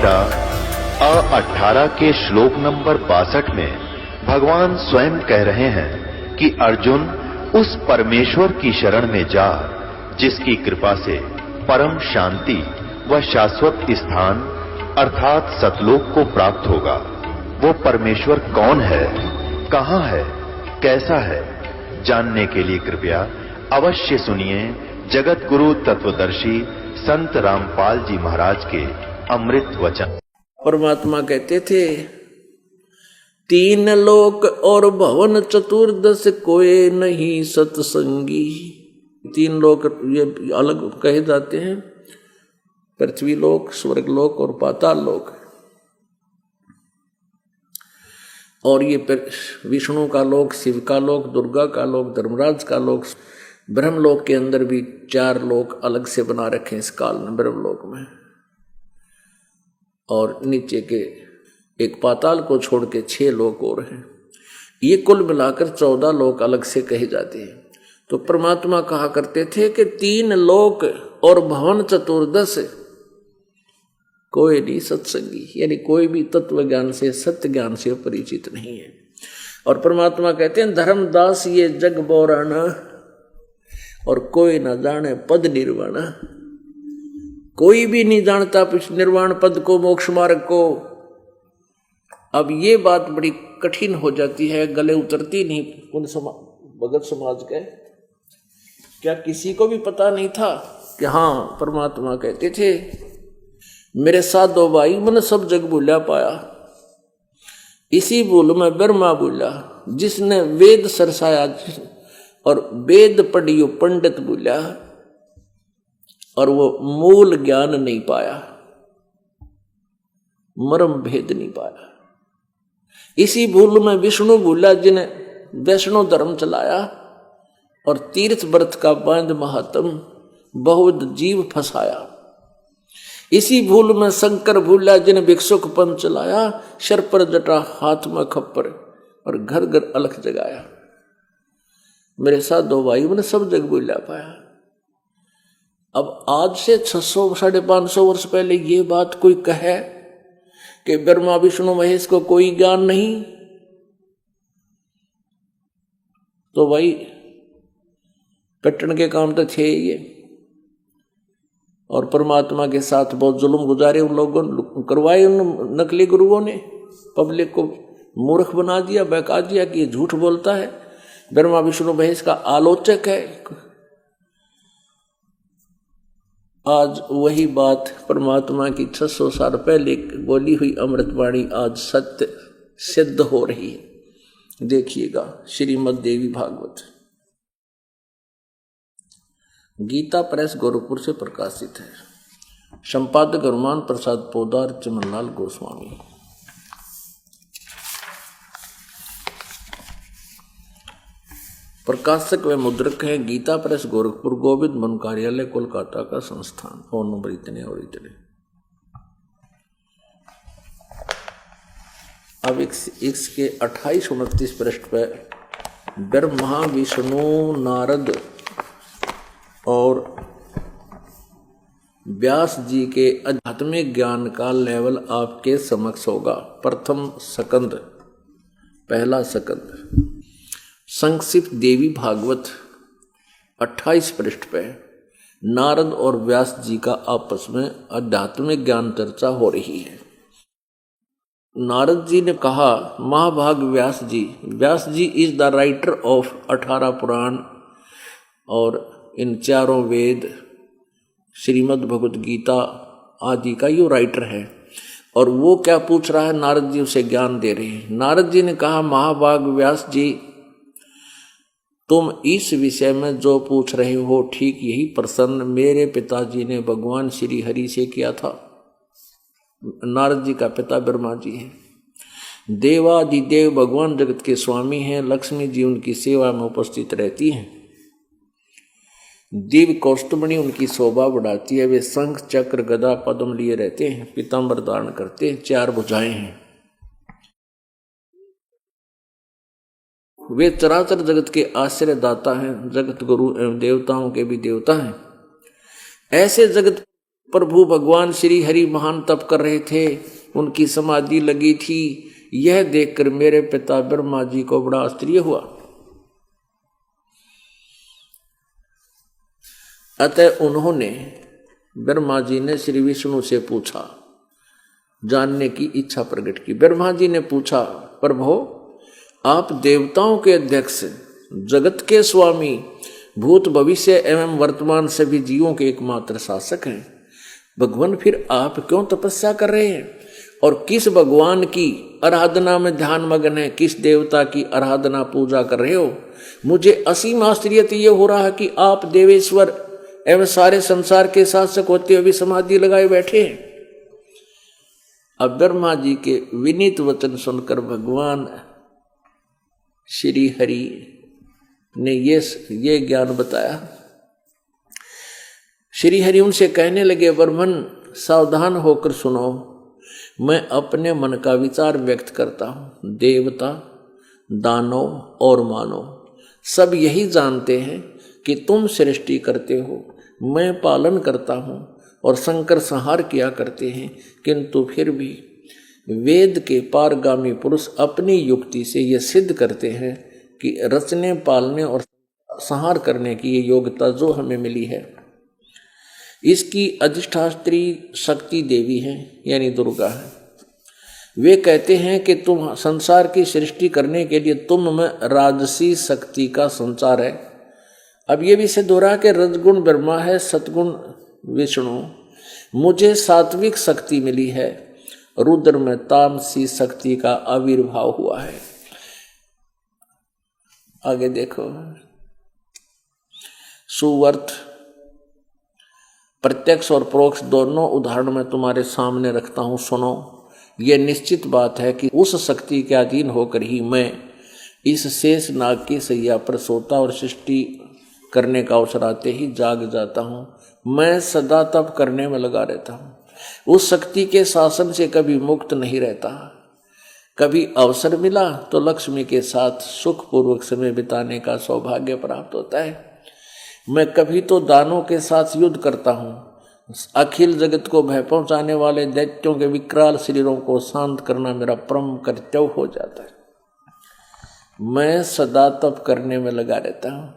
गीता अ18 के श्लोक नंबर 62 में भगवान स्वयं कह रहे हैं कि अर्जुन उस परमेश्वर की शरण में जा जिसकी कृपा से परम शांति व शाश्वत स्थान अर्थात सतलोक को प्राप्त होगा। वो परमेश्वर कौन है, कहां है, कैसा है, जानने के लिए कृपया अवश्य सुनिए जगत गुरु तत्वदर्शी संत रामपाल जी महाराज के अमृत वचन। परमात्मा कहते थे, तीन लोक और भवन चतुर्दश कोई नहीं सत्संगी। तीन लोक ये अलग कहे जाते हैं, पृथ्वी लोक, स्वर्ग लोक और पाताल लोक। और ये विष्णु का लोक, शिव का लोक, दुर्गा का लोक, धर्मराज का लोक, ब्रह्मलोक के अंदर भी 4 लोक अलग से बना रखे इस काल में ब्रह्मलोक में। और नीचे के एक पाताल को छोड़ के 6 लोक और हैं। ये कुल मिलाकर 14 लोक अलग से कहे जाते हैं। तो परमात्मा कहा करते थे कि 3 लोक और भवन चतुर्दश कोई नहीं सत्संगी, यानी कोई भी तत्व ज्ञान से, सत्य ज्ञान से परिचित नहीं है। और परमात्मा कहते हैं, धर्मदास ये जग बोराना और कोई ना जाने पद निर्वाणा। कोई भी नहीं जानता निर्वाण पद को, मोक्ष मार्ग को। अब ये बात बड़ी कठिन हो जाती है, गले उतरती नहीं। उन भगत समाज के क्या किसी को भी पता नहीं था कि हाँ, परमात्मा कहते थे, मेरे साधो भाई मन सब जग भूला पाया, इसी भूल में ब्रह्मा भूला, जिसने वेद सरसाया और वेद पढ़ियो पंडित भूला, और वो मूल ज्ञान नहीं पाया, मर्म भेद नहीं पाया। इसी भूल में विष्णु भूला, जिन्हें वैष्णव धर्म चलाया और तीर्थ व्रत का बांध महात्म बहुत जीव फंसाया। इसी भूल में शंकर भूला, जिन्हें भिक्षुक पंथ चलाया, सर पर जटा हाथ में खप्पर और घर घर अलख जगाया। मेरे साथ दो भाई मैंने सब जग भूला पाया। अब आज से 600-550 वर्ष पहले ये बात कोई कहे कि ब्रह्मा विष्णु महेश को कोई ज्ञान नहीं, तो भाई पट्टन के काम तो थे ये। और परमात्मा के साथ बहुत जुल्म गुजारे उन लोगों ने, करवाए उन नकली गुरुओं ने। पब्लिक को मूर्ख बना दिया, बहका दिया कि ये झूठ बोलता है, ब्रह्मा विष्णु महेश का आलोचक है। आज वही बात परमात्मा की 600 साल पहले बोली हुई अमृतवाणी आज सत्य सिद्ध हो रही है। देखिएगा, श्रीमद् देवी भागवत, गीता प्रेस गोरखपुर से प्रकाशित है। संपादक हनुमान प्रसाद पोदार, चमनलाल गोस्वामी। प्रकाशक व मुद्रक है गीता प्रेस गोरखपुर, गोविंद वन कार्यालय कोलकाता का संस्थान। फोन नंबर इतने और इतने। अब इसके 28-29 पृष्ठ पर ब्रह्मा विष्णु नारद और व्यास जी के आध्यात्मिक ज्ञान का लेवल आपके समक्ष होगा। प्रथम सकंद, पहला सकंद, संक्षिप्त देवी भागवत 28 पृष्ठ पे नारद और व्यास जी का आपस में आध्यात्मिक ज्ञान चर्चा हो रही है। नारद जी ने कहा, महाभाग व्यास जी इज द राइटर ऑफ 18 पुराण और इन 4 वेद, श्रीमद् भगवत गीता आदि का यो राइटर है। और वो क्या पूछ रहा है, नारद जी उसे ज्ञान दे रहे हैं। नारद जी ने कहा, महाभाग व्यास जी, तुम इस विषय में जो पूछ रहे हो ठीक यही प्रश्न मेरे पिताजी ने भगवान श्री हरि से किया था। नारद जी का पिता ब्रह्मा जी हैं। देवादिदेव भगवान जगत के स्वामी हैं। लक्ष्मी जी उनकी सेवा में उपस्थित रहती हैं। दिव्य कौस्तुभमणि उनकी शोभा बढ़ाती है। वे शंख चक्र गदा पद्म लिए रहते हैं, पीताम्बर धारण करते हैं, 4 भुजाएं हैं। वे चराचर जगत के आश्रय दाता हैं, जगत गुरु एवं देवताओं के भी देवता हैं। ऐसे जगत प्रभु भगवान श्री हरि महान तप कर रहे थे, उनकी समाधि लगी थी। यह देखकर मेरे पिता ब्रह्मा जी को बड़ा आश्चर्य हुआ। अतः उन्होंने, ब्रह्मा जी ने श्री विष्णु से पूछा, जानने की इच्छा प्रकट की। ब्रह्मा जी ने पूछा, प्रभु आप देवताओं के अध्यक्ष, जगत के स्वामी, भूत भविष्य एवं वर्तमान सभी जीवों के एकमात्र शासक हैं। भगवान फिर आप क्यों तपस्या कर रहे हैं और किस भगवान की आराधना में ध्यान मग्न है, किस देवता की आराधना पूजा कर रहे हो? मुझे असीम आश्चर्य ये हो रहा है कि आप देवेश्वर एवं सारे संसार के शासक होते हुए भी समाधि लगाए बैठे हैं। अब ब्रह्मा जी के विनीत वचन सुनकर भगवान श्री हरि ने ये ज्ञान बताया। श्री हरि उनसे कहने लगे, ब्रह्मन सावधान होकर सुनो, मैं अपने मन का विचार व्यक्त करता हूं। देवता, दानव और मानव सब यही जानते हैं कि तुम सृष्टि करते हो, मैं पालन करता हूं और संकर संहार किया करते हैं, किंतु फिर भी वेद के पारगामी पुरुष अपनी युक्ति से यह सिद्ध करते हैं कि रचने, पालने और संहार करने की ये योग्यता जो हमें मिली है, इसकी अधिष्ठात्री शक्ति देवी है, यानी दुर्गा है। वे कहते हैं कि तुम संसार की सृष्टि करने के लिए तुम में राजसी शक्ति का संचार है। अब ये भी सिद्ध हो रहा है कि रजगुण ब्रह्मा है, सतगुण विष्णु। मुझे सात्विक शक्ति मिली है, रुद्र में तामसी शक्ति का आविर्भाव हुआ है। आगे देखो, सुवर्त प्रत्यक्ष और परोक्ष दोनों उदाहरण मैं तुम्हारे सामने रखता हूं, सुनो। यह निश्चित बात है कि उस शक्ति के अधीन होकर ही मैं इस शेष नाग की सैया पर सोता और सृष्टि करने का अवसर आते ही जाग जाता हूं। मैं सदा तप करने में लगा रहता हूं, उस शक्ति के शासन से कभी मुक्त नहीं रहता। कभी अवसर मिला तो लक्ष्मी के साथ सुखपूर्वक समय बिताने का सौभाग्य प्राप्त होता है। मैं कभी तो दानों के साथ युद्ध करता हूँ, अखिल जगत को भय पहुंचाने वाले दैत्यों के विकराल शरीरों को शांत करना मेरा परम कर्तव्य हो जाता है। मैं सदा तप करने में लगा रहता हूँ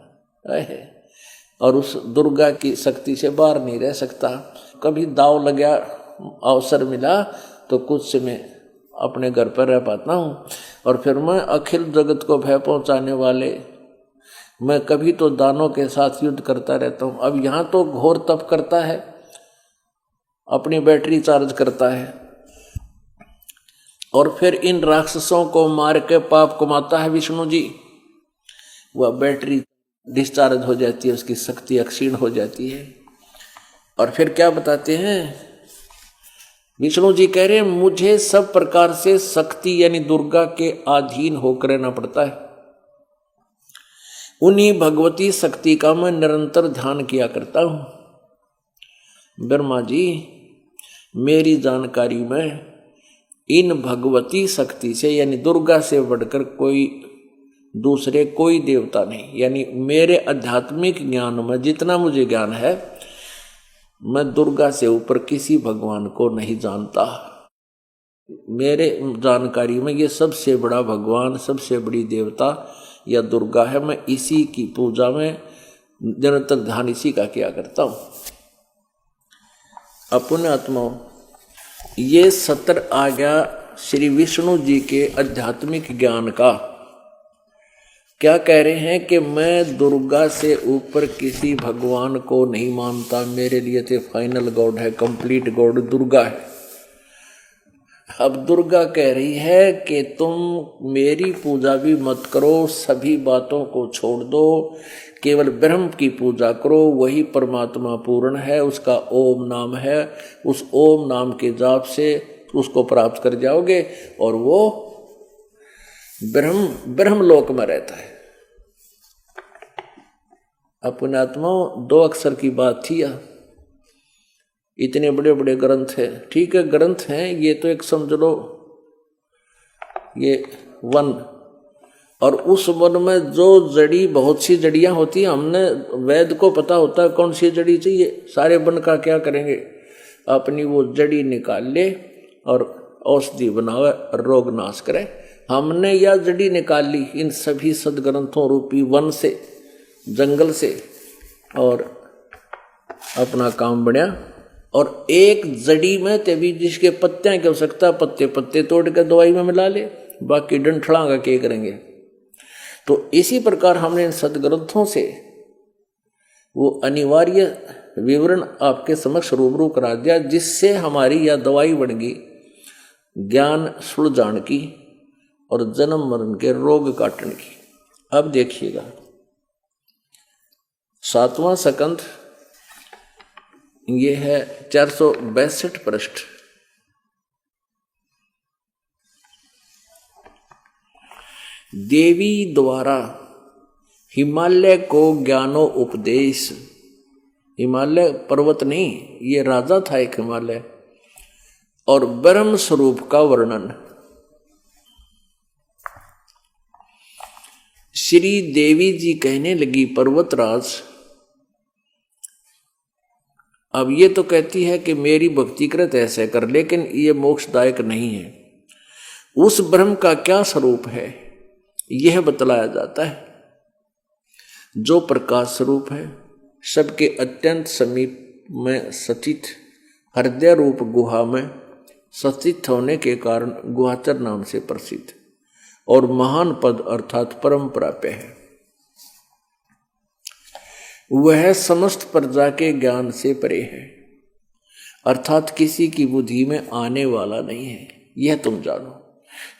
और उस दुर्गा की शक्ति से बाहर नहीं रह सकता। कभी दाव लग गया, अवसर मिला तो कुछ से मैं अपने घर पर रह पाता हूँ। और फिर मैं अखिल जगत को भय पहुंचाने वाले, मैं कभी तो दानों के साथ युद्ध करता रहता हूँ। अब यहाँ तो घोर तप करता है, अपनी बैटरी चार्ज करता है और फिर इन राक्षसों को मार के पाप कमाता है विष्णु जी। वह बैटरी डिस्चार्ज हो जाती है, उसकी शक्ति अक्षीण हो जाती है। और फिर क्या बताते हैं विष्णु जी, कह रहे हैं मुझे सब प्रकार से शक्ति यानी दुर्गा के अधीन होकर रहना पड़ता है। उन्हीं भगवती शक्ति का मैं निरंतर ध्यान किया करता हूं। ब्रह्मा जी, मेरी जानकारी में इन भगवती शक्ति से यानी दुर्गा से बढ़कर कोई देवता नहीं। यानी मेरे आध्यात्मिक ज्ञान में जितना मुझे ज्ञान है, मैं दुर्गा से ऊपर किसी भगवान को नहीं जानता। मेरे जानकारी में ये सबसे बड़ा भगवान, सबसे बड़ी देवता या दुर्गा है। मैं इसी की पूजा में निरंतर ध्यान इसी का किया करता हूं। अपने आत्माओं, ये सत्र आ गया श्री विष्णु जी के आध्यात्मिक ज्ञान का। क्या कह रहे हैं कि मैं दुर्गा से ऊपर किसी भगवान को नहीं मानता। मेरे लिए तो फाइनल गॉड है, कंप्लीट गॉड दुर्गा है। अब दुर्गा कह रही है कि तुम मेरी पूजा भी मत करो, सभी बातों को छोड़ दो, केवल ब्रह्म की पूजा करो। वही परमात्मा पूर्ण है, उसका ओम नाम है। उस ओम नाम के जाप से उसको प्राप्त कर जाओगे और वो ब्रह्म लोक में रहता है। अपने आत्मा 2 अक्षर की बात थी। इतने बड़े बड़े ग्रंथ है, ठीक है ग्रंथ हैं, ये तो एक समझ लो ये वन, और उस वन में जो जड़ी, बहुत सी जड़ियां होती हैं। हमने वेद को पता होता है कौन सी जड़ी चाहिए, सारे वन का क्या करेंगे। अपनी वो जड़ी निकाल ले और औषधि बनावे और रोग नाश करे। हमने यह जड़ी निकाल ली इन सभी सदग्रंथों रूपी वन से, जंगल से, और अपना काम बढ़िया। और एक जड़ी में तभी जिसके पत्ते की आवश्यकता, पत्ते पत्ते तोड़ कर दवाई में मिला ले, बाकी डंठड़ा का क्या करेंगे। तो इसी प्रकार हमने इन सदग्रंथों से वो अनिवार्य विवरण आपके समक्ष रूबरू करा दिया, जिससे हमारी यह दवाई बन गई ज्ञान सुलझान की और जन्म मरण के रोग काटने की। अब देखिएगा 7वां स्कंध, ये है 462 पृष्ठ। देवी द्वारा हिमालय को ज्ञानो उपदेश। हिमालय पर्वत नहीं, ये राजा था एक हिमालय, और ब्रह्म स्वरूप का वर्णन। श्री देवी जी कहने लगी, पर्वतराज अब ये तो कहती है कि मेरी भक्ति कृत ऐसे कर, लेकिन ये मोक्षदायक नहीं है। उस ब्रह्म का क्या स्वरूप है यह बतलाया जाता है, जो प्रकाश स्वरूप है, सबके अत्यंत समीप में स्थित, हृदय रूप गुहा में स्थित होने के कारण गुहाचर नाम से प्रसिद्ध, और महान पद अर्थात परम प्राप्य है। वह समस्त प्रजा के ज्ञान से परे है, अर्थात किसी की बुद्धि में आने वाला नहीं है, यह तुम जानो।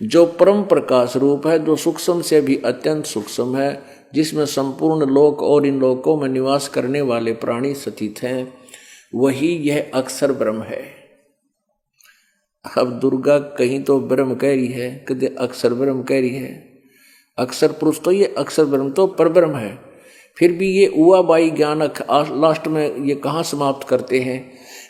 जो परम प्रकाश रूप है, जो सूक्ष्म से भी अत्यंत सूक्ष्म है, जिसमें संपूर्ण लोक और इन लोकों में निवास करने वाले प्राणी स्थित हैं, वही यह अक्षर ब्रह्म है। अब दुर्गा कहीं तो ब्रह्म कह रही है, कहीं अक्षर ब्रह्म कह रही है। अक्षर पुरुष तो ये अक्षर ब्रह्म तो परब्रह्म है। फिर भी ये उआ बाई ज्ञान लास्ट में ये कहाँ समाप्त करते हैं।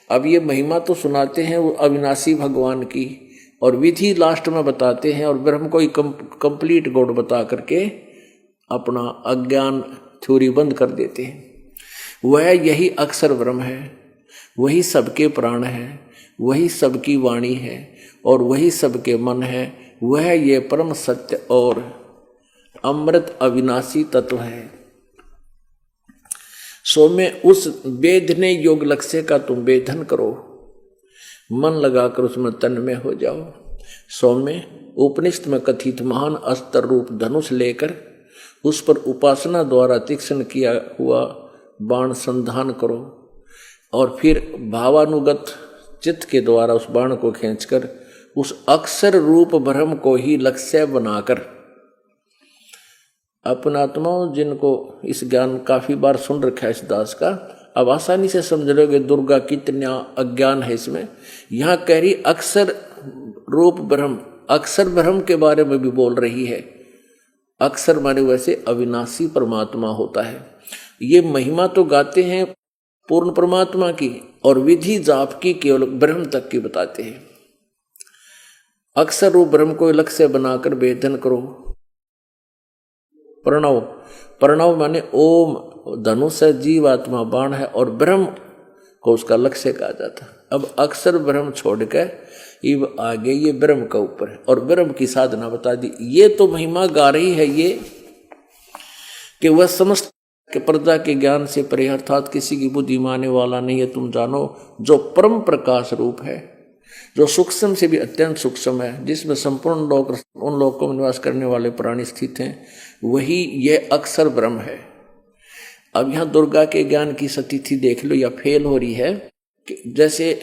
अब ये महिमा तो सुनाते हैं वो अविनाशी भगवान की, और विधि लास्ट में बताते हैं, और ब्रह्म को ही कंप्लीट गॉड बता करके अपना अज्ञान थ्योरी बंद कर देते हैं। वह यही अक्षर ब्रह्म है, वही सबके प्राण है, वही सबकी वाणी है, और वही सबके मन है। वह ये परम सत्य और अमृत अविनाशी तत्व है। सो में उस वेदने योग लक्ष्य का तुम वेधन करो, मन लगाकर उसमें तन्मय हो जाओ। सो में उपनिषद में कथित महान अस्त्र रूप धनुष लेकर उस पर उपासना द्वारा तीक्ष्ण किया हुआ बाण संधान करो, और फिर भावानुगत चित्त के द्वारा उस बाण को खींचकर उस अक्षर रूप ब्रह्म को ही लक्ष्य बनाकर अपना आत्माओं, जिनको इस ज्ञान काफी बार सुन रखा है इस दास का, अब आसानी से समझ लोगे दुर्गा कितना अज्ञान है इसमें। यहाँ कह रही अक्षर रूप ब्रह्म, अक्षर ब्रह्म के बारे में भी बोल रही है। अक्षर माने वैसे अविनाशी परमात्मा होता है। ये महिमा तो गाते हैं पूर्ण परमात्मा की, और विधि जाप की केवल ब्रह्म तक की बताते हैं। अक्षर रूप ब्रह्म को लक्ष्य बनाकर वेदन करो। प्रणव, प्रणव माने ओम, धनुष है, जीवात्मा बाण है, और ब्रह्म को उसका लक्ष्य कहा जाता। अब अक्षर ब्रह्म छोड़कर इब आगे ये ब्रह्म का ऊपर है, और ब्रह्म की साधना बता दी। ये तो महिमा गा रही है ये कि वह समस्त के प्रजा के ज्ञान से परे, अर्थात किसी की बुद्धि माने वाला नहीं है, तुम जानो। जो परम प्रकाश रूप है, जो सूक्ष्म से भी अत्यंत सूक्ष्म है, जिसमें संपूर्ण लोक उन लोकों में निवास करने वाले प्राणी स्थित हैं, वही यह अक्षर ब्रह्म है। अब यहाँ दुर्गा के ज्ञान की स्थिति देख लो, या फेल हो रही है कि जैसे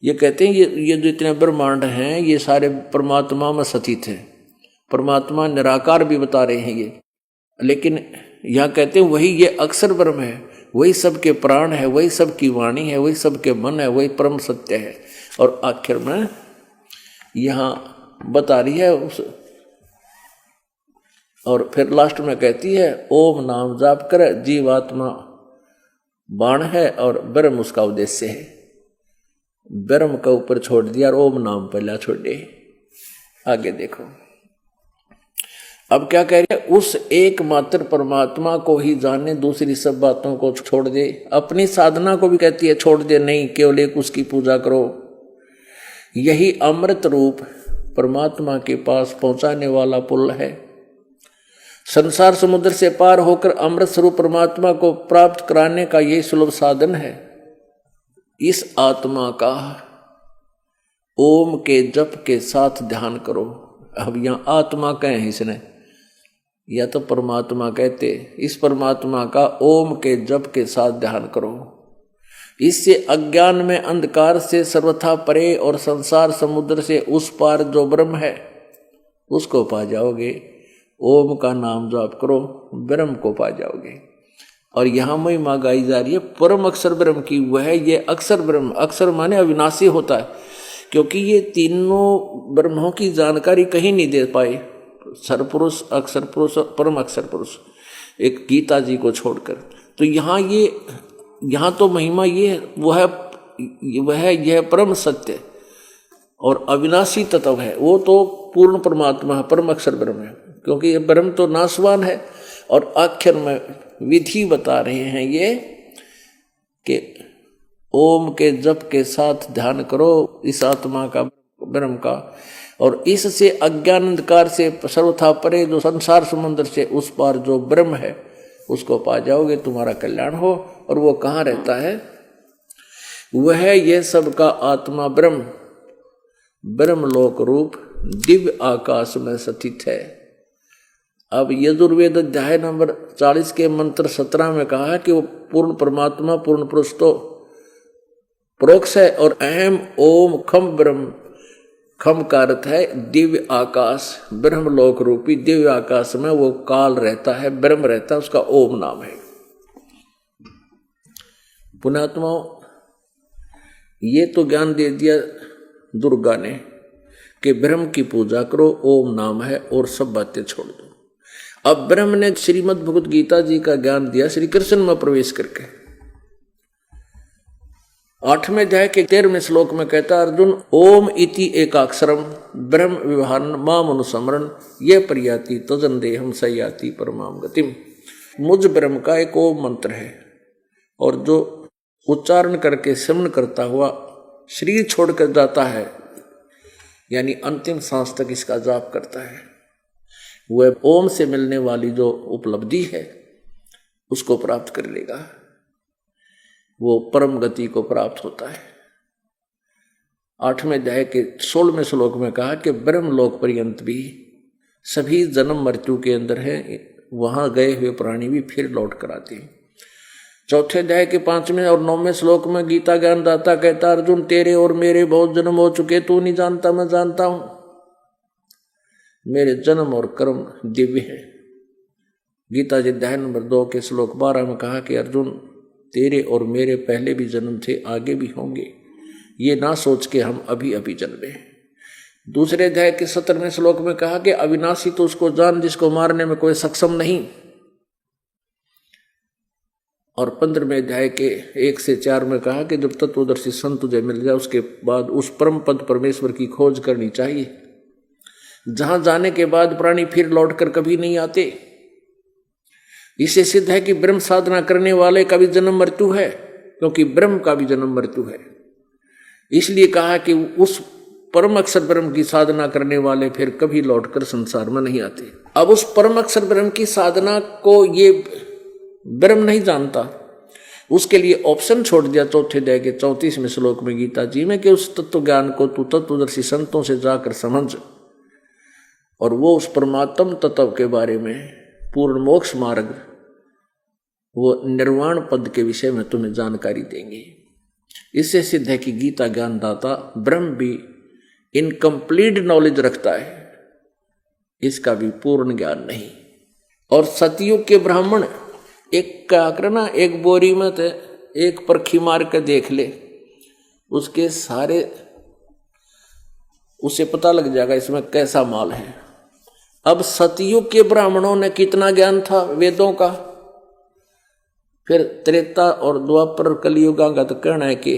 ये कहते हैं ये जो इतने ब्रह्मांड हैं ये सारे परमात्मा में स्थित हैं। परमात्मा निराकार भी बता रहे हैं ये, लेकिन यहाँ कहते हैं वही ये अक्षर ब्रह्म है, वही सबके प्राण है, वही सबकी वाणी है, वही सबके मन है, वही परम सत्य है। और आखिर में यहाँ बता रही है उस, और फिर लास्ट में कहती है ओम नाम जाप कर, जीवात्मा बाण है और ब्रह्म उसका उद्देश्य है। ब्रह्म का ऊपर छोड़ दिया और ओम नाम पहला छोड़ दे। आगे देखो, अब क्या कह रहे हैं, उस एकमात्र परमात्मा को ही जाने, दूसरी सब बातों को छोड़ दे। अपनी साधना को भी कहती है छोड़ दे, नहीं केवल एक उसकी पूजा करो। यही अमृत रूप परमात्मा के पास पहुंचाने वाला पुल है। संसार समुद्र से पार होकर अमृत स्वरूप परमात्मा को प्राप्त कराने का यही सुलभ साधन है। इस आत्मा का ओम के जप के साथ ध्यान करो। अब यहां आत्मा कहें इसने, या तो परमात्मा कहते, इस परमात्मा का ओम के जप के साथ ध्यान करो। इससे अज्ञान में अंधकार से सर्वथा परे और संसार समुद्र से उस पार जो ब्रह्म है उसको पा जाओगे। ओम का नाम जाप करो, ब्रह्म को पा जाओगे। और यहां महिमा गाई जा रही है परम अक्षर ब्रह्म की। वह ये अक्षर ब्रह्म, अक्षर माने अविनाशी होता है, क्योंकि ये तीनों ब्रह्मों की जानकारी कहीं नहीं दे पाए, सरपुरुष, अक्षर पुरुष और परम अक्षर पुरुष, एक गीता जी को छोड़कर। तो यहाँ तो महिमा ये वह यह परम सत्य और अविनाशी तत्व है, वो तो पूर्ण परमात्मा है, परम अक्षर ब्रह्म है। क्योंकि ये ब्रह्म तो नाशवान है। और आखिर में विधि बता रहे हैं ये कि ओम के जप के साथ ध्यान करो इस आत्मा का, ब्रह्म का, और इससे अज्ञान अंधकार से सर्वथा परे जो संसार समुद्र से उस पार जो ब्रह्म है उसको पा जाओगे, तुम्हारा कल्याण हो। और वो कहाँ रहता है? वह ये सबका आत्मा ब्रह्म, ब्रह्मलोक रूप दिव्य आकाश में स्थित है। अब यजुर्वेद अध्याय नंबर 40 के मंत्र 17 में कहा है कि वो पूर्ण परमात्मा, पूर्ण पुरुष तो प्रोक्ष है, और अहम ओम खम ब्रह्म, खम का अर्थ है दिव्य आकाश, ब्रह्मलोक रूपी दिव्य आकाश में वो काल रहता है, ब्रह्म रहता है, उसका ओम नाम है। पुण्यात्माओं, ये तो ज्ञान दे दिया दुर्गा ने कि ब्रह्म की पूजा करो, ओम नाम है, और सब बातें छोड़ दो। अब ब्रह्म ने श्रीमद् भगवत गीता जी का ज्ञान दिया श्री कृष्ण में प्रवेश करके। 8वें अध्याय के 13वें श्लोक में कहता अर्जुन, ओम इति एकाक्षरम ब्रह्म विवहान माम अनुस्मरण ये प्रयाति तजन देहम सयाति परमाम गतिम। मुझ ब्रह्म का एक ओम मंत्र है, और जो उच्चारण करके स्मरण करता हुआ शरीर छोड़कर जाता है, यानी अंतिम सांस तक इसका जाप करता है, वह ओम से मिलने वाली जो उपलब्धि है उसको प्राप्त कर लेगा, वो परम गति को प्राप्त होता है। 8वें अध्याय के 16वें श्लोक में कहा कि ब्रह्मलोक पर्यंत भी सभी जन्म मृत्यु के अंदर है, वहां गए हुए प्राणी भी फिर लौट कर आते हैं। 4थे अध्याय के 5वें और 9वें श्लोक में गीता ज्ञान दाता कहता अर्जुन, तेरे और मेरे बहुत जन्म हो चुके, तू नहीं जानता मैं जानता हूं, मेरे जन्म और कर्म दिव्य है। गीता जी अध्याय नंबर 2 के श्लोक 12 में कहा कि अर्जुन, तेरे और मेरे पहले भी जन्म थे, आगे भी होंगे, ये ना सोच के हम अभी अभी जन्मे। दूसरे अध्याय के 17वें श्लोक में कहा कि अविनाशी तो उसको जान जिसको मारने में कोई सक्षम नहीं। और 15वें अध्याय के 1 से 4 में कहा कि जब तत्वदर्शी संत तुझे मिल जाए उसके बाद उस परम पद परमेश्वर की खोज करनी चाहिए, जहां जाने के बाद प्राणी फिर लौटकर कभी नहीं आते। इससे सिद्ध है कि ब्रह्म साधना करने वाले का भी जन्म मृत्यु है, क्योंकि ब्रह्म का भी जन्म मृत्यु है। इसलिए कहा कि उस परम अक्षर ब्रह्म की साधना करने वाले फिर कभी लौटकर संसार में नहीं आते। अब उस परम अक्षर ब्रह्म की साधना को ये ब्रह्म नहीं जानता, उसके लिए ऑप्शन छोड़ दिया 4थे अध्याय के 34वें श्लोक में गीता जी में कि उस तत्व ज्ञान को तू तत्वदर्शी संतों से जाकर समझ, और वो उस परमात्म तत्व के बारे में पूर्ण मोक्ष मार्ग, वो निर्वाण पद के विषय में तुम्हें जानकारी देंगे। इससे सिद्ध है कि गीता ज्ञान दाता ब्रह्म भी इनकम्प्लीट नॉलेज रखता है, इसका भी पूर्ण ज्ञान नहीं। और सतयुग के ब्राह्मण एक क्या करना, एक बोरी में तो एक परखी मार के देख ले, उसके सारे उसे पता लग जाएगा इसमें कैसा माल है। अब सतयुग के ब्राह्मणों ने कितना ज्ञान था वेदों का, फिर त्रेता और द्वापर कलयुग का तो कहना है कि,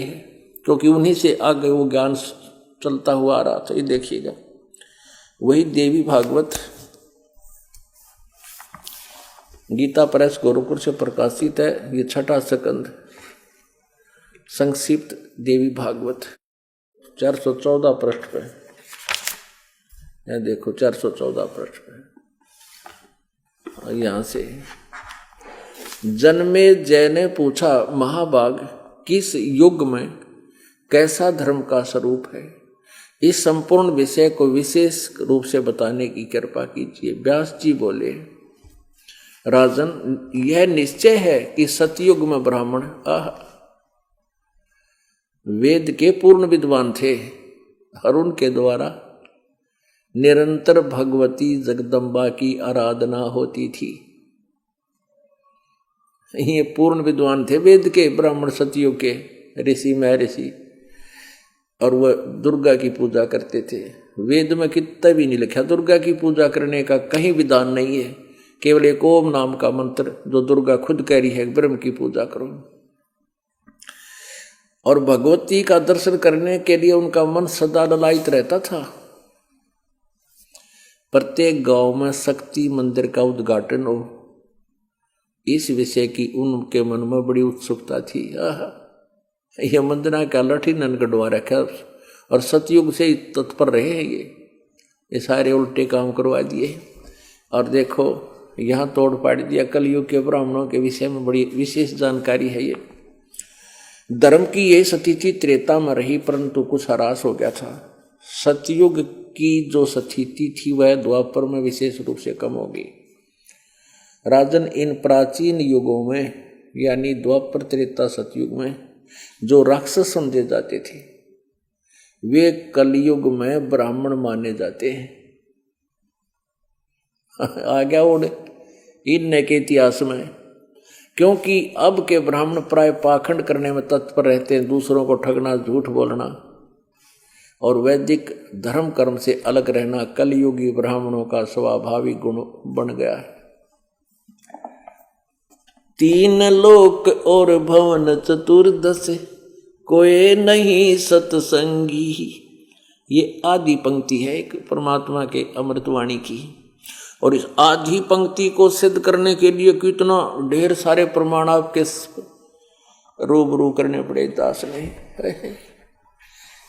क्योंकि उन्हीं से आगे वो ज्ञान चलता हुआ आ रहा था। ये देखिएगा, वही देवी भागवत गीता प्रेस गोरखपुर से प्रकाशित है। ये 6वां स्कंद, संक्षिप्त देवी भागवत, 414 पृष्ठ पे। यह देखो 414 पृष्ठ पे, यहां से जन्मेजय ने पूछा, महाभाग किस युग में कैसा धर्म का स्वरूप है? इस संपूर्ण विषय को विशेष रूप से बताने की कृपा कीजिए। व्यास जी बोले, राजन, यह निश्चय है कि सतयुग में ब्राह्मण वेद के पूर्ण विद्वान थे और उनके द्वारा निरंतर भगवती जगदम्बा की आराधना होती थी। ये पूर्ण विद्वान थे वेद के ब्राह्मण, सतयुग के ऋषि महर्षि, और वह दुर्गा की पूजा करते थे। वेद में कितना भी नहीं लिखा दुर्गा की पूजा करने का, कहीं विधान नहीं है। केवल एक ओम नाम का मंत्र जो दुर्गा खुद कह रही है, ब्रह्म की पूजा करो। और भगवती का दर्शन करने के लिए उनका मन सदा ललायित रहता था। प्रत्येक गांव में शक्ति मंदिर का उद्घाटन हो, इस विषय की उनके मन में बड़ी उत्सुकता थी। यह मंदिर का लठी ननगढ़वा रखा और सतयुग से तत्पर रहे हैं। ये सारे उल्टे काम करवा दिए। और देखो यहाँ तोड़ पाड़ दिया। कलयुग के ब्राह्मणों के विषय में बड़ी विशेष जानकारी है। ये धर्म की ये स्थिति त्रेता में रही, परंतु कुछ ह्रास हो गया था। सतयुग की जो स्थिति थी वह द्वापर में विशेष रूप से कम होगी। राजन, इन प्राचीन युगों में यानी द्वापर त्रेता सतयुग में जो राक्षस समझे जाते थे वे कलयुग में ब्राह्मण माने जाते हैं। आ गया ओड इन के इतिहास में, क्योंकि अब के ब्राह्मण प्राय पाखंड करने में तत्पर रहते हैं, दूसरों को ठगना, झूठ बोलना और वैदिक धर्म कर्म से अलग रहना कलयुगी ब्राह्मणों का स्वाभाविक गुण बन गया है। 3 लोक और भवन चतुर्दश, कोई नहीं सत्संगी। ये आदि पंक्ति है एक परमात्मा के अमृतवाणी की। और इस आदि पंक्ति को सिद्ध करने के लिए कितना ढेर सारे प्रमाण आपके रूबरू करने पड़े दास ने।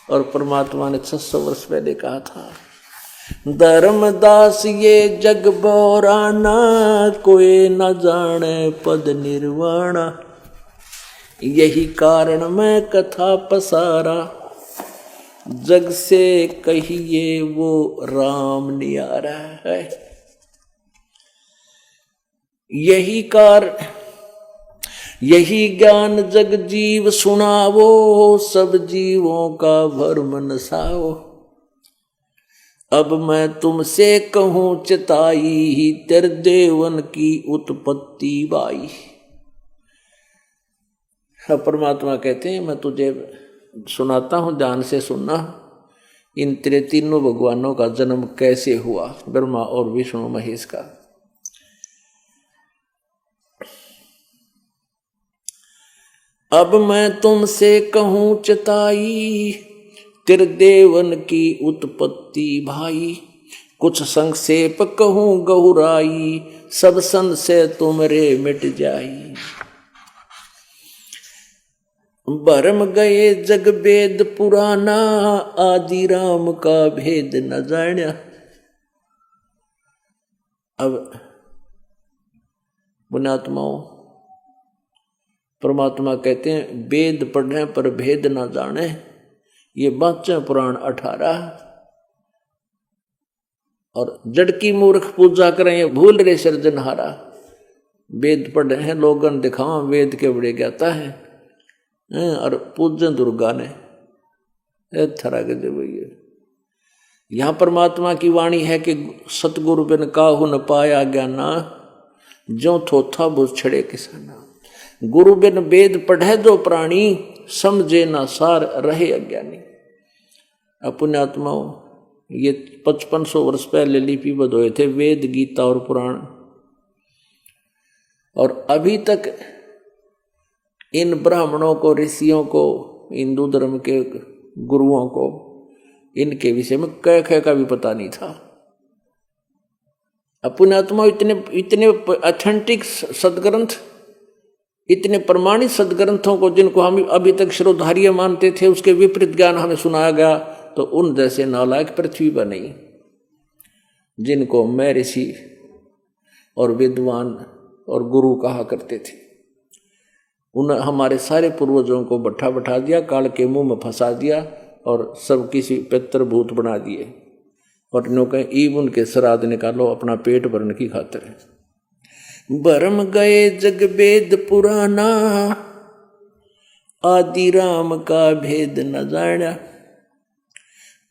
और परमात्मा ने 600 वर्ष पहले कहा था, धर्मदास ये जग बोराना, कोई न जाने पद निर्वाणा। यही कारण मैं कथा पसारा, जग से कहिए वो राम नियारा है। यही ज्ञान जग जीव सुनावो, सब जीवों का भरम नसाओ। अब मैं तुमसे कहूं चिताई, तेरे देवन की उत्पत्ति बाई। परमात्मा कहते हैं मैं तुझे सुनाता हूं, ध्यान से सुनना। इन तेरे तीनों भगवानों का जन्म कैसे हुआ, ब्रह्मा और विष्णु महेश का। अब मैं तुमसे कहूं चिताई, तेरे देवन की उत्पत्ति भाई। कुछ संक्षेप कहूं गहुराई, सब संशय तुमरे मिट जाई। भरम गए जग वेद पुराना, आदि राम का भेद न जाना। अब पुण्यात्माओं, परमात्मा कहते हैं वेद पढ़ने पर भेद न जाने। ये बाचा पुराण 18। और जड़ की मूर्ख पूजा करें, ये भूल रे सृजनहारा। वेद पढ़े हैं लोगन दिखावा, वेद के बड़े ज्ञाता है और पूजन दुर्गा ने थरा के दे भैया। यहां परमात्मा की वाणी है कि सतगुरु बिन काहू न पाया ज्ञाना, जो थोथा बुझ छड़े किसाना। गुरु बिन वेद पढ़े जो प्राणी, समझे ना सार रहे अज्ञानी। पुण्यात्माओं, ये 5500 वर्ष पहले लिपिबद्ध हुए थे वेद, गीता और पुराण। और अभी तक इन ब्राह्मणों को, ऋषियों को, हिंदू धर्म के गुरुओं को इनके विषय में कह का भी पता नहीं था। पुण्यात्मा इतने ऑथेंटिक सदग्रंथ, इतने प्रमाणित सदग्रंथों को जिनको हम अभी तक श्रोधार्य मानते थे, उसके विपरीत ज्ञान हमें सुनाया गया, तो उन जैसे नालायक पृथ्वी पर नहीं, जिनको मैं ऋषि और विद्वान और गुरु कहा करते थे। उन हमारे सारे पूर्वजों को बैठा दिया, काल के मुंह में फंसा दिया और सब किसी पितर भूत बना दिए, और नो कहें ईब उनके श्राद्ध निकालो अपना पेट भरने की खातिर। भरम गए जग वेद पुराना, आदि राम का भेद न जाना।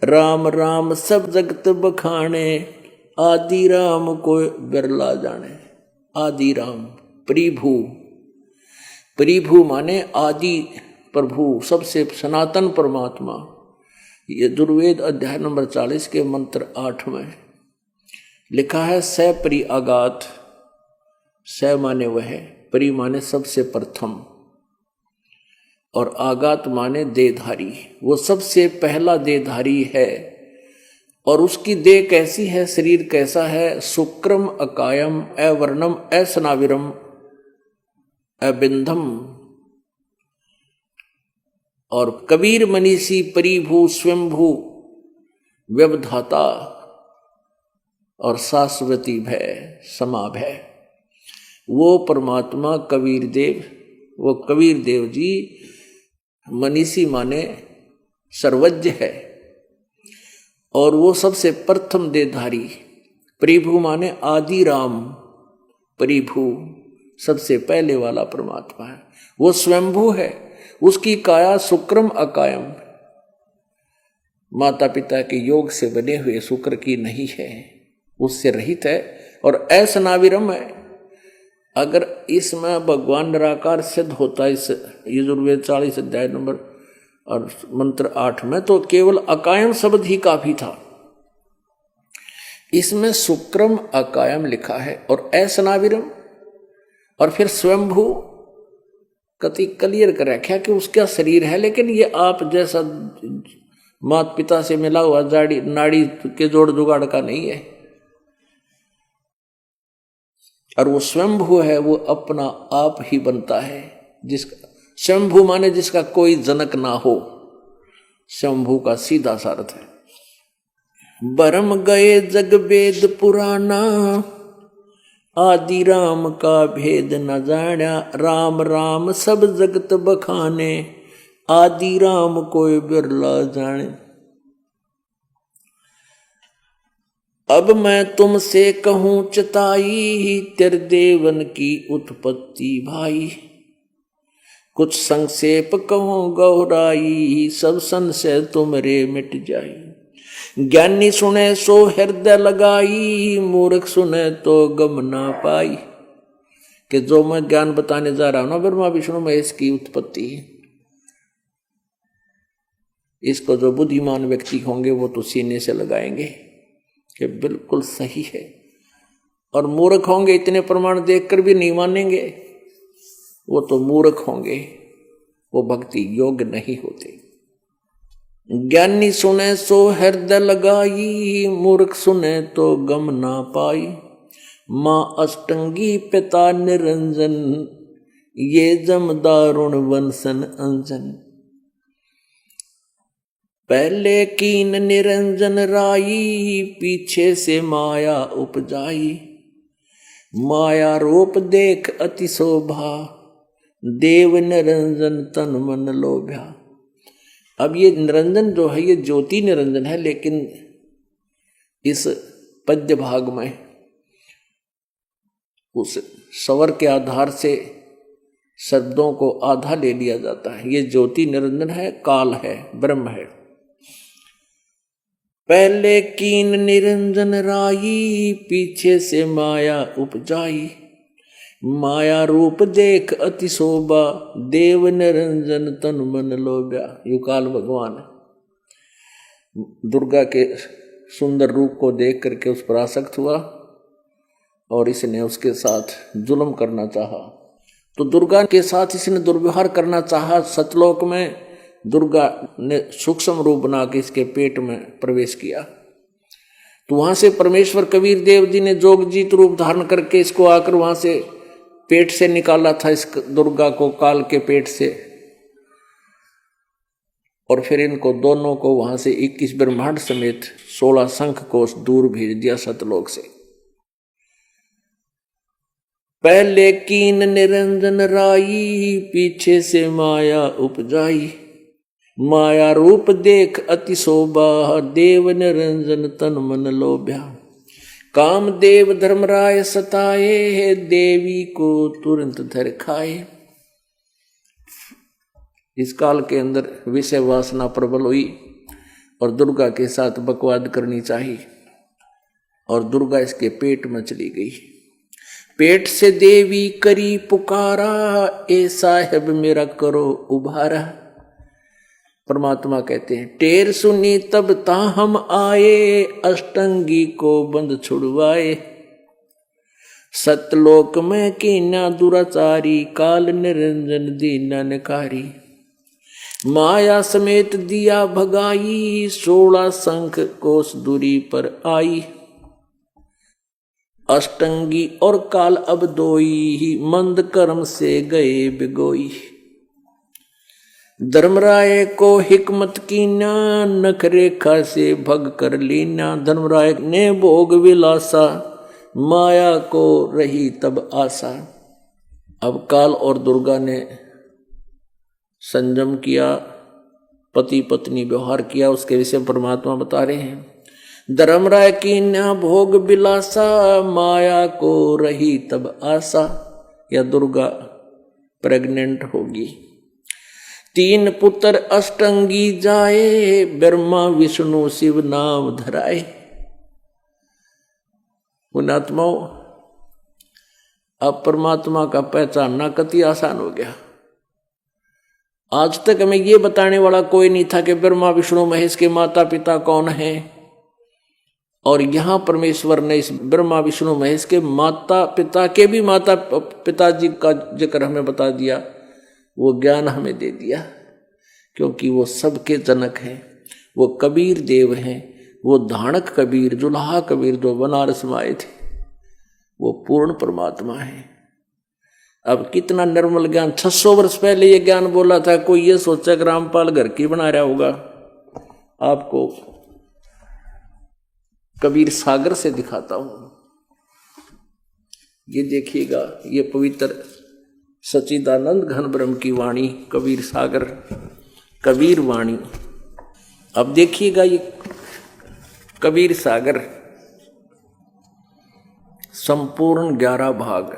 राम राम सब जगत बखाने, आदि राम को बिरला जाने। आदि राम परिभू, परिभू माने आदि प्रभु, सबसे सनातन परमात्मा। ये दुर्वेद अध्याय नंबर 40 के मंत्र 8 में लिखा है, स परि आगात। स माने वह, परि माने सबसे प्रथम, और आगात माने देहधारी। वो सबसे पहला देहधारी है। और उसकी देह कैसी है, शरीर कैसा है? शुक्रम अकायम अवर्णम असनाविरम अबिंधम। और कबीर मनीषी परिभू स्वयंभू व्यवधाता और शाश्वती भय समाभय। वो परमात्मा कबीर देव, वो कबीर देव जी मनीषी माने सर्वज्ञ है, और वो सबसे प्रथम देहधारी। परिभू माने आदि राम, परिभू सबसे पहले वाला परमात्मा है। वो स्वयंभू है, उसकी काया शुक्रम अकायम, माता पिता के योग से बने हुए शुक्र की नहीं है, उससे रहित है। और असनाविरम है। अगर इसमें भगवान निराकार सिद्ध होता है, इस यजुर्वेद 40 अध्याय नंबर और मंत्र 8 में, तो केवल अकायम शब्द ही काफी था। इसमें शुक्रम अकायम लिखा है और असनाविरम, और फिर स्वयंभू कति क्लियर कर रखा कि उसका शरीर है, लेकिन ये आप जैसा माता पिता से मिला हुआ जाड़ी नाड़ी के जोड़ जुगाड़ का नहीं है। और वो स्वयंभू है, वो अपना आप ही बनता है। जिसका स्वयंभू माने जिसका कोई जनक ना हो, शंभू का सीधा सा अर्थ है। बरम गए जग वेद पुराना, आदि राम का भेद न जाना। राम राम सब जगत बखाने, आदि राम कोई बिरला जाने। अब मैं तुमसे कहूं चताई, तेरे देवन की उत्पत्ति भाई। कुछ संक्षेप कहूं गहराई, सब संशय तुमरे मिट जाई। ज्ञानी सुने सो हृदय लगाई, मूर्ख सुने तो गम ना पाई। कि जो मैं ज्ञान बताने जा रहा हूं ना, ब्रह्मा विष्णु महेश की उत्पत्ति, इसको जो बुद्धिमान व्यक्ति होंगे वो तो सीने से लगाएंगे कि बिल्कुल सही है, और मूर्ख होंगे इतने प्रमाण देखकर भी नहीं मानेंगे, वो तो मूर्ख होंगे, वो भक्ति योग्य नहीं होते। ज्ञानी सुने सो हृदय लगाई, मूर्ख सुने तो गम ना पाई। माँ अष्टंगी पिता निरंजन, ये जम दारुण वंशन अंजन। पहले कीन निरंजन राई, पीछे से माया उपजाई। माया रूप देख अति शोभा, देव निरंजन तन मन लोभ्या। अब ये निरंजन जो है ये ज्योति निरंजन है, लेकिन इस पद्य भाग में उस स्वर के आधार से शब्दों को आधा ले लिया जाता है। ये ज्योति निरंजन है, काल है, ब्रह्म है। पहले कीन निरंजन राई, पीछे से माया उपजाई। माया रूप देख अति शोभा, देव निरंजन तन मन लोभ्या। युकाल भगवान दुर्गा के सुंदर रूप को देख करके उस पर आसक्त हुआ और इसने उसके साथ जुल्म करना चाहा। तो दुर्गा के साथ इसने दुर्व्यवहार करना चाहा। सतलोक में दुर्गा ने सूक्ष्म रूप बना के इसके पेट में प्रवेश किया। तो वहां से परमेश्वर कबीर देव जी ने जोगजीत रूप धारण करके इसको आकर वहां से पेट से निकाला था, इस दुर्गा को काल के पेट से, और फिर इनको दोनों को वहां से 21 ब्रह्मांड समेत 16 शंख कोष दूर भेज दिया सतलोक से। पहले कीन निरंजन राई, पीछे से माया उपजाई, माया रूप देख अति शोभा, देव निरंजन तन मन लोभ्या, काम देव धर्मराय सताए, देवी को तुरंत धर खाए। इस काल के अंदर विषय वासना प्रबल हुई और दुर्गा के साथ बकवाद करनी चाहिए, और दुर्गा इसके पेट में चली गई। पेट से देवी करी पुकारा, ए साहेब मेरा करो उभारा। परमात्मा कहते हैं टेर सुनी तब ता हम आए, अष्टंगी को बंद छुड़वाए, सतलोक में कीना दुराचारी, काल निरंजन दीना नकारी, माया समेत दिया भगाई, 16 शंख कोस दूरी पर आई, अष्टंगी और काल अब दोई, मंद कर्म से गए बिगोई, धर्मराय को हिकमत कीना, नख रेखा से भग कर लीना, धर्मराय ने भोग विलासा, माया को रही तब आशा। अब काल और दुर्गा ने संयम किया, पति पत्नी व्यवहार किया, उसके विषय परमात्मा बता रहे हैं। धर्मराय की न भोग बिलासा, माया को रही तब आशा, या दुर्गा प्रेग्नेंट होगी। 3 पुत्र अष्टंगी जाए, ब्रह्मा विष्णु शिव नाम धराए। पुण्यात्माओं, अब परमात्मा का पहचानना कति आसान हो गया। आज तक हमें ये बताने वाला कोई नहीं था कि ब्रह्मा विष्णु महेश के माता पिता कौन हैं, और यहां परमेश्वर ने इस ब्रह्मा विष्णु महेश के माता पिता के भी माता पिताजी का जिक्र हमें बता दिया, वो ज्ञान हमें दे दिया, क्योंकि वो सबके जनक हैं। वो कबीर देव हैं, वो धाणक कबीर, जुल्हा कबीर जो बनारस में आए थे, वो पूर्ण परमात्मा है। अब कितना निर्मल ज्ञान, 600 वर्ष पहले ये ज्ञान बोला था। कोई ये सोचा कि रामपाल घर की बना रहा होगा। आपको कबीर सागर से दिखाता हूं, ये देखिएगा, ये पवित्र सच्चिदानंद घन ब्रह्म की वाणी, कबीर सागर, कबीर वाणी। अब देखिएगा ये कबीर सागर, संपूर्ण 11 भाग,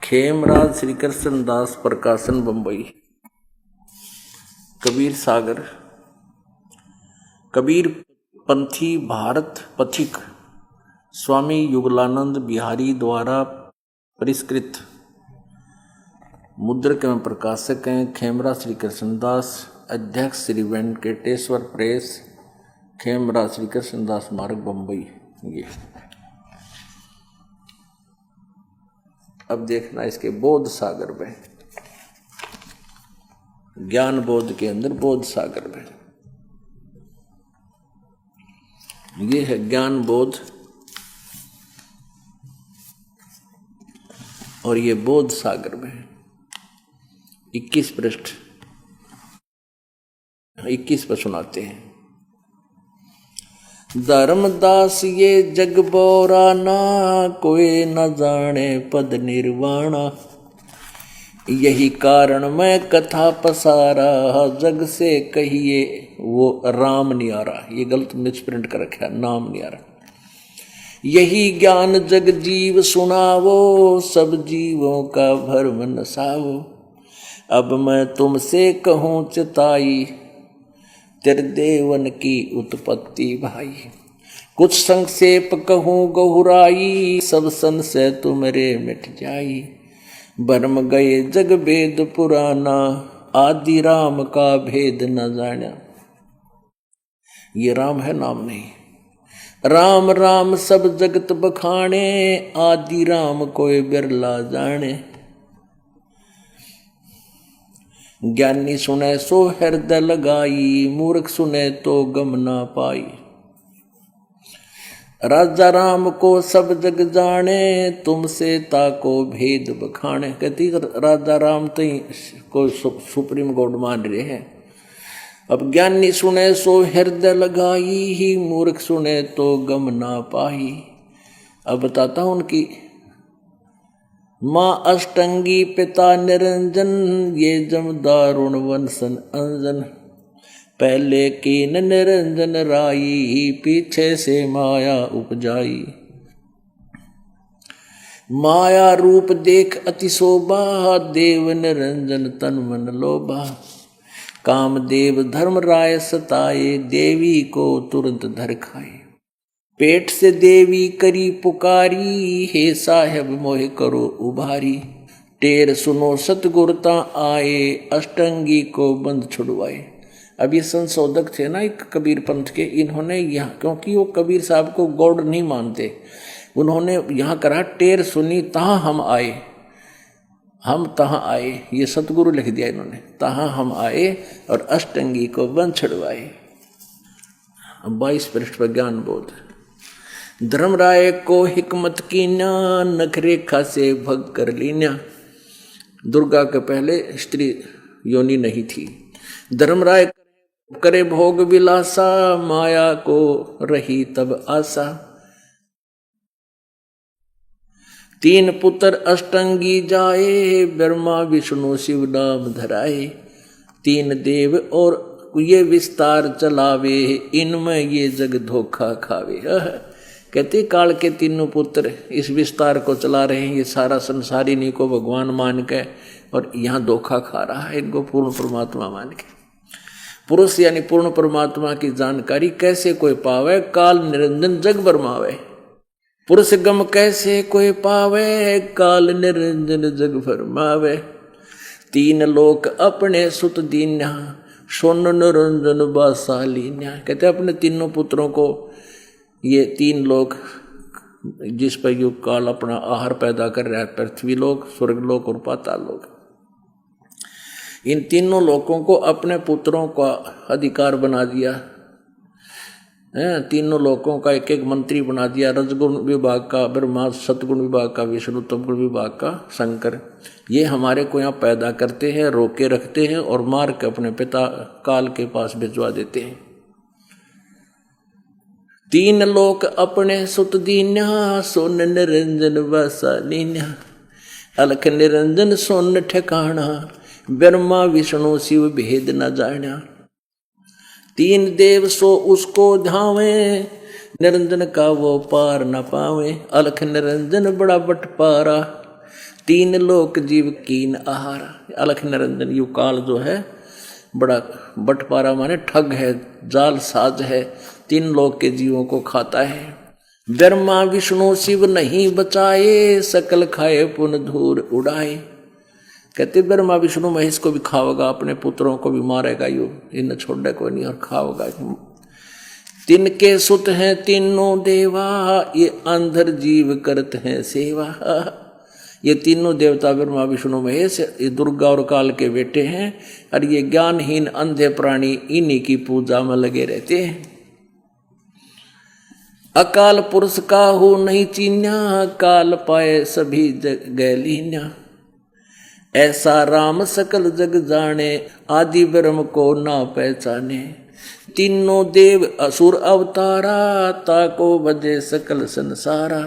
खेमराज श्री कृष्ण दास प्रकाशन बंबई। कबीर सागर, कबीर पंथी भारत पथिक स्वामी युगलानंद बिहारी द्वारा परिष्कृत, मुद्रक एवं प्रकाशक हैं खेमराज श्री कृष्णदास, अध्यक्ष श्री वेंकटेश्वर प्रेस, खेमराज श्री कृष्णदास मार्ग बंबई। ये अब देखना इसके बोध सागर में, ज्ञान बोध के अंदर बोध सागर में, ये है ज्ञान बोध, और ये बोध सागर में 21 पृष्ठ 21 पर सुनाते हैं। धर्मदास ये जग बोरा ना, कोई न जाने पद निर्वाणा, यही कारण मैं कथा पसारा, जग से कहिए वो राम नहीं आ रहा। ये गलत मिसप्रिंट कर रखा, नाम नहीं आ रहा। यही ज्ञान जग जीव सुनावो, सब जीवों का भरम नसावो, अब मैं तुमसे कहूँ चिताई, त्रिदेवन की उत्पत्ति भाई, कुछ संक्षेप कहूँ गहुराई, सब संशय तुम्हारे मिट जाई, भरम गए जग भेद पुराना, आदि राम का भेद न जाना। ये राम है, नाम नहीं। राम राम सब जगत बखाने, आदि राम कोई बिरला जाने, ज्ञानी सुने सो हृदय लगाई, मूर्ख सुने तो गम ना पाई। राजा राम को सब जग जाने, तुमसे ताको भेद बखाने। कहती राजा राम तो को सुप्रीम गॉड मान रहे हैं। अब ज्ञानी सुने सो हृदय लगाई, ही मूर्ख सुने तो गम ना पाई। अब बताता हूं उनकी। माँ अष्टंगी पिता निरंजन, ये जम दारुण वंशन अंजन। पहले कीन निरंजन राई, पीछे से माया उपजाई। माया रूप देख अति शोभा, देव निरंजन तन मन लोभा। कामदेव धर्म राय सताए, देवी को तुरंत धर खाए। पेट से देवी करी पुकारी, हे साहेब मोह करो उभारी। टेर सुनो सतगुरता आए, अष्टंगी को बंद छुड़वाए। अब ये संशोधक थे ना एक कबीर पंथ के, इन्होंने यहाँ, क्योंकि वो कबीर साहब को गॉड नहीं मानते, उन्होंने यहाँ करा टेर सुनी तहाँ हम आए, हम तहाँ आए। ये सतगुरु लिख दिया इन्होंने, तहाँ हम आए और अष्टंगी को बंद छुड़वाए। 22 पृष्ठ पर ज्ञान बोध। धर्मराय को हिकमत कीन्या, नखरेखा से भग कर लीन्या। दुर्गा के पहले स्त्री योनि नहीं थी। धर्मराय करे भोग विलासा, माया को रही तब आशा। 3 पुत्र अष्टंगी जाए, ब्रह्मा विष्णु शिव नाम धराए। 3 देव और ये विस्तार चलावे, इनमें ये जग धोखा खावे। कहते काल के 3 पुत्र इस विस्तार को चला रहे हैं, ये सारा संसार इन्हीं को भगवान मान के, और यहाँ धोखा खा रहा है इनको पूर्ण परमात्मा मान के। पुरुष यानी पूर्ण परमात्मा की जानकारी कैसे कोई पावे, काल निरंजन जग भरमावे। पुरुष गम कैसे कोई पावे, काल निरंजन जग भरमावे। 3 लोक अपने सुत दीन्या, सोन निरंजन बासालीन्या। कहते अपने 3 पुत्रों को ये 3 लोक जिस पर युग काल अपना आहार पैदा कर रहा है, पृथ्वी लोक, स्वर्ग लोक और पाताल लोक, इन 3 लोकों को अपने पुत्रों का अधिकार बना दिया है। 3 लोकों का एक एक मंत्री बना दिया। रजगुण विभाग का ब्रह्मा, सतगुण विभाग का विष्णु, तमगुण विभाग का शंकर। ये हमारे को यहाँ पैदा करते हैं, रोके रखते हैं और मार के अपने पिता काल के पास भिजवा देते हैं। 3 लोक अपने सुत दीन्या, सोन निरंजन बसालीन्या। अलख निरंजन सोन ठिकाना, ब्रह्मा विष्णु शिव भेद न जाना। 3 देव सो उसको धावे, निरंजन का वो पार न पावे। अलख निरंजन बड़ा बटपारा, 3 लोक जीव कीन आहारा। अलख निरंजन यू काल जो है बड़ा बटपारा माने ठग है, जाल साज है, 3 लोक के जीवों को खाता है। ब्रह्मा विष्णु शिव नहीं बचाए, सकल खाए पुन धूर उड़ाए। कहते ब्रह्मा विष्णु महेश को भी खाओगा, अपने पुत्रों को भी मारेगा, यू इन छोड़े को नहीं और खाओगा। 3 के सुत हैं 3 देवा, ये अंधर जीव करते हैं सेवा। ये 3 देवता ब्रह्मा विष्णु महेश, ये दुर्गा और काल के बेटे हैं, और ये ज्ञानहीन अंधे प्राणी इन्हीं की पूजा में लगे रहते हैं। अकाल पुरुष काहू नहीं चीन्या, काल पाए सभी गैलीन्या। ऐसा राम सकल जग जाने, आदि ब्रह्म को ना पहचाने। 3 देव असुर अवतारा, ताको भजे सकल संसारा।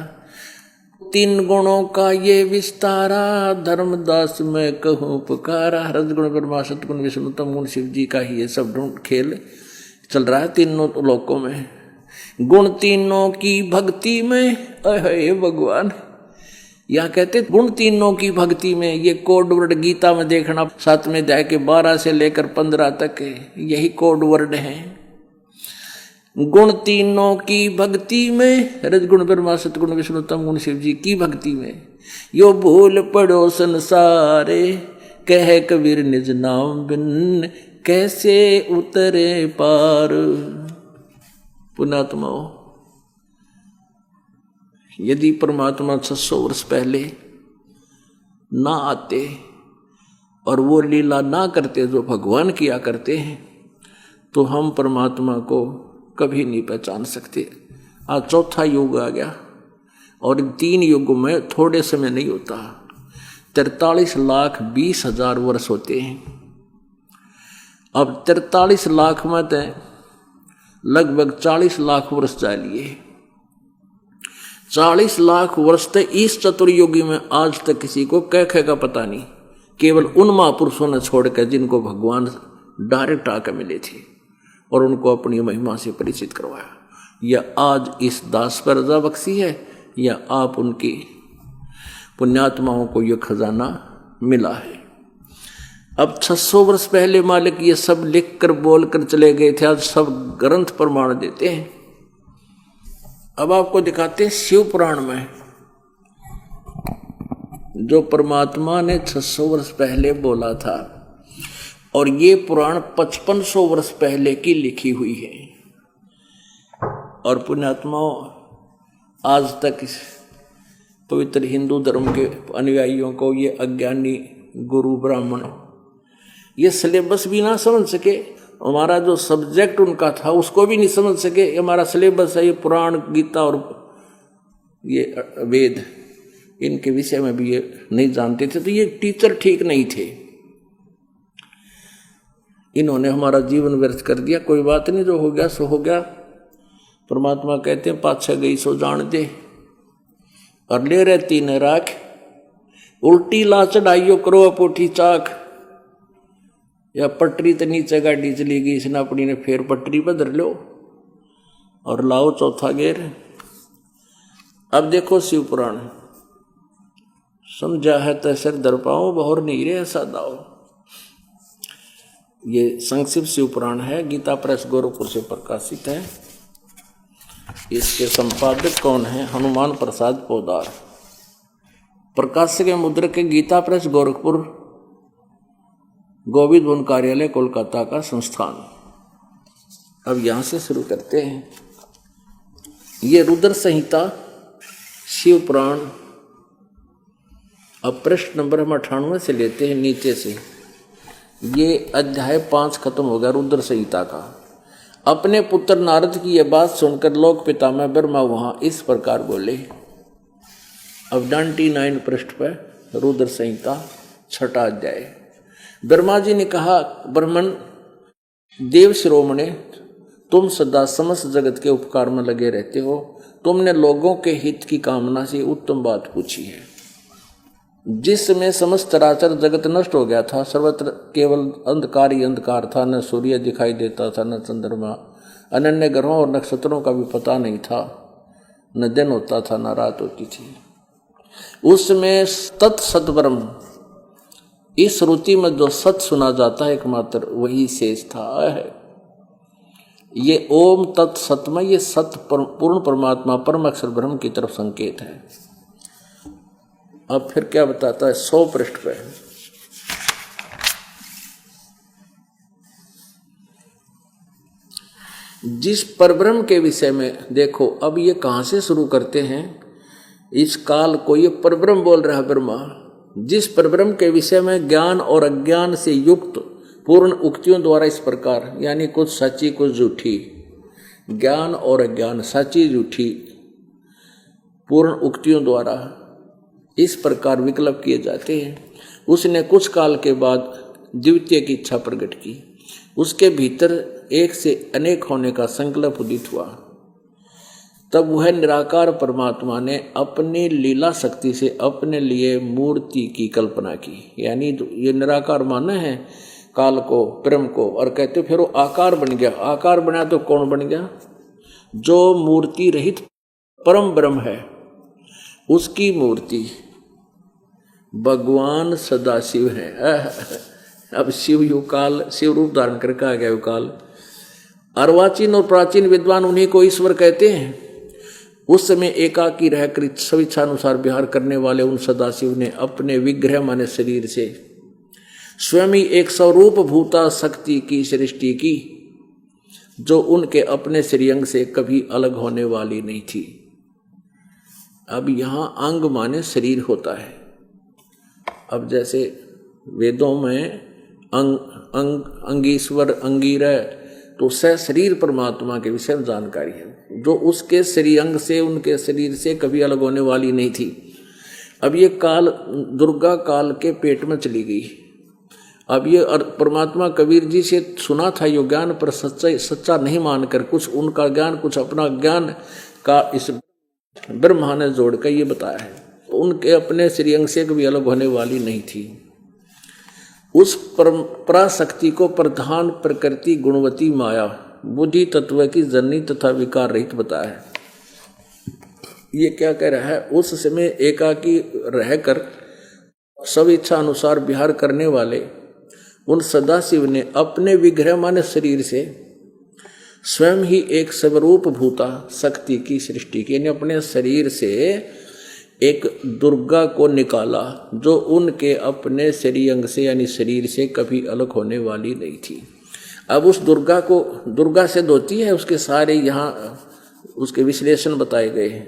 3 गुणों का ये विस्तारा, धर्मदास मैं कहूँ पुकारा। रजगुण ब्रह्मा सतगुण विष्णु तमगुण शिव जी का ही ये सब खेल चल रहा है 3 लोकों में। गुण 3 की भक्ति में, अहे भगवान, यहाँ कहते गुण 3 की भक्ति में। ये कोड वर्ड गीता में देखना, 7वें अध्याय के 12 से लेकर 15 तक यही कोड वर्ड है। गुण 3 की भक्ति में, रजगुण ब्रह्मा सतगुण विष्णु तमगुण शिव जी की भक्ति में। यो भूल पड़ो संसारे, कह कबीर निज नाम बिन, कैसे उतरे पार। पुणात्माओं, यदि परमात्मा 600 वर्ष पहले ना आते और वो लीला ना करते जो भगवान किया करते हैं, तो हम परमात्मा को कभी नहीं पहचान सकते। आज चौथा युग आ गया, और इन 3 युगों में थोड़े समय नहीं होता, 43,20,000 वर्ष होते हैं। अब 43 लाख में तो लगभग 40 लाख वर्ष जा लिए। 40 लाख वर्ष तक इस चतुर्युगी में आज तक किसी को कह का पता नहीं, केवल उन महापुरुषों ने छोड़कर जिनको भगवान डायरेक्ट आकर मिले थे और उनको अपनी महिमा से परिचित करवाया। या आज इस दास पर रजा बख्शी है, या आप उनकी पुण्यात्माओं को यह खजाना मिला है। अब 600 वर्ष पहले मालिक ये सब लिख कर बोल कर चले गए थे, आज सब ग्रंथ प्रमाण देते हैं। अब आपको दिखाते हैं शिव पुराण में जो परमात्मा ने 600 वर्ष पहले बोला था, और ये पुराण 5500 वर्ष पहले की लिखी हुई है। और पुण्यात्माओं, आज तक इस पवित्र हिंदू धर्म के अनुयायियों को ये अज्ञानी गुरु ब्राह्मण ये सिलेबस भी ना समझ सके, हमारा जो सब्जेक्ट उनका था उसको भी नहीं समझ सके। हमारा सिलेबस है ये पुराण, गीता और ये वेद, इनके विषय में भी ये नहीं जानते थे, तो ये टीचर ठीक नहीं थे। इन्होंने हमारा जीवन व्यर्थ कर दिया। कोई बात नहीं, जो हो गया सो हो गया। परमात्मा कहते हैं पाछा गई सो जान दे, और ले रहती न राख, उल्टी ला चढ़ाइयो करो अपोठी चाक। या पटरी तो नीचे गाड़ी चली गई, इसने अपनी ने फिर पटरी बदल लो और लाओ चौथा गेर। अब देखो शिव पुराण, समझा है तो सिर दर पाओ, बहुर नहीं रे सादाओ। ये संक्षिप्त शिव पुराण है, गीता प्रेस गोरखपुर से प्रकाशित है। इसके संपादक कौन है? हनुमान प्रसाद पोदार। प्रकाशक मुद्रक के गीता प्रेस गोरखपुर, गोविंद वन कार्यालय कोलकाता का संस्थान। अब यहां से शुरू करते हैं। ये रुद्र संहिता शिव पुराण, अब पृष्ठ नंबर हम 98 से लेते हैं नीचे से। ये अध्याय 5 खत्म हो गया रुद्र संहिता का। अपने पुत्र नारद की यह बात सुनकर लोक पितामह ब्रह्मा वहां इस प्रकार बोले। अब 99 पृष्ठ पर रुद्र संहिता 6ठा अध्याय। ब्रह्मा जी ने कहा, ब्रह्मन देव शिरोमणे, तुम सदा समस्त जगत के उपकार में लगे रहते हो। तुमने लोगों के हित की कामना से उत्तम बात पूछी है। जिस समय समस्त चराचर जगत नष्ट हो गया था, सर्वत्र केवल अंधकार ही अंधकार था, न सूर्य दिखाई देता था न चंद्रमा, अनन्य ग्रहों और नक्षत्रों का भी पता नहीं था, न दिन होता था न रात होती थी। उसमें तत्सत ब्रह्म, इस श्रुति में जो सत सुना जाता है एकमात्र वही शेष था है। ये ओम तत्सत में ये सत पूर्ण परमात्मा परम अक्षर ब्रह्म की तरफ संकेत है। अब फिर क्या बताता है 100 पृष्ठ पे। जिस परब्रह्म के विषय में देखो, अब ये कहां से शुरू करते हैं इस काल को। ये परब्रह्म बोल रहा है ब्रह्मा। जिस परब्रह्म के विषय में ज्ञान और अज्ञान से युक्त पूर्ण उक्तियों द्वारा इस प्रकार, यानी कुछ सच्ची कुछ झूठी, ज्ञान और अज्ञान सच्ची झूठी पूर्ण उक्तियों द्वारा इस प्रकार विकल्प किए जाते हैं। उसने कुछ काल के बाद द्वितीय की इच्छा प्रकट की। उसके भीतर एक से अनेक होने का संकल्प उदित हुआ। तब वह निराकार परमात्मा ने अपनी लीला शक्ति से अपने लिए मूर्ति की कल्पना की। यानी ये निराकार माना है काल को, ब्रह्म को, और कहते फिर वो आकार बन गया। आकार बना तो कौन बन गया? जो मूर्ति रहित परम ब्रह्म है उसकी मूर्ति भगवान सदाशिव है। अब शिव युग काल, शिव रूप धारण करके आ गया युग काल। अर्वाचीन और प्राचीन विद्वान उन्हीं को ईश्वर कहते हैं। उस समय एकाकी रहकर स्वेच्छानुसार विहार करने वाले उन सदाशिव ने अपने विग्रह माने शरीर से स्वयं ही एक स्वरूप भूता शक्ति की सृष्टि की, जो उनके अपने श्रीअंग से कभी अलग होने वाली नहीं थी। अब यहां अंग माने शरीर होता है। अब जैसे वेदों में अंगीश्वर, अंगीरह, तो सशरीर परमात्मा के विषय में जानकारी है, जो उसके श्रीअंग से, उनके शरीर से कभी अलग होने वाली नहीं थी। अब ये काल, दुर्गा काल के पेट में चली गई। अब ये परमात्मा कबीर जी से सुना था यो ज्ञान, पर सच्चा नहीं मानकर कुछ उनका ज्ञान, कुछ अपना ज्ञान का इस ब्रह्मा ने जोड़कर ये बताया है। उनके अपने श्रीअंग से कभी अलग होने वाली नहीं थी। उस पराशक्ति को प्रधान प्रकृति गुणवती माया बुद्धि तत्व की जननी तथा विकार रहित बताया है। ये क्या कह रहा है, उस समय एकाकी रहकर सब इच्छा अनुसार विहार करने वाले उन सदाशिव ने अपने विग्रह माने शरीर से स्वयं ही एक स्वरूप भूता शक्ति की सृष्टि की, यानी अपने शरीर से एक दुर्गा को निकाला जो उनके अपने श्रीअंग से यानी शरीर से कभी अलग होने वाली नहीं थी। अब उस दुर्गा को, दुर्गा से होती है, उसके सारे यहाँ उसके विश्लेषण बताए गए हैं।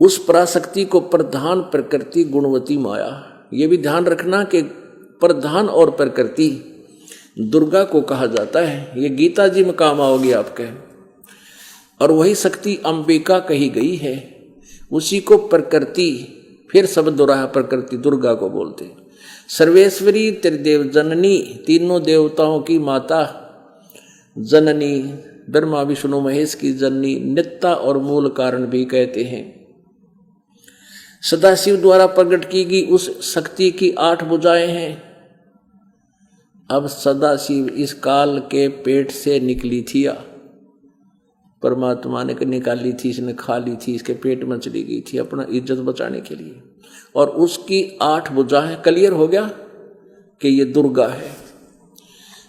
उस पराशक्ति को प्रधान प्रकृति गुणवती माया, ये भी ध्यान रखना कि प्रधान और प्रकृति दुर्गा को कहा जाता है। ये गीता जी में काम आओगी आपके। और वही शक्ति अंबिका कही गई है, उसी को प्रकृति, फिर शब्द दोहराया प्रकृति, दुर्गा को बोलते। सर्वेश्वरी त्रिदेव जननी, तीनों देवताओं की माता जननी, ब्रह्मा विष्णु महेश की जननी, नित्ता और मूल कारण भी कहते हैं। सदाशिव द्वारा प्रकट की गई उस शक्ति की 8 भुजाएं हैं। अब सदाशिव इस काल के पेट से निकली थी, या परमात्मा ने निकाली थी, इसने खा ली थी, इसके पेट में चली गई थी अपना इज्जत बचाने के लिए। और उसकी 8 भुजाएं, क्लियर हो गया कि ये दुर्गा है।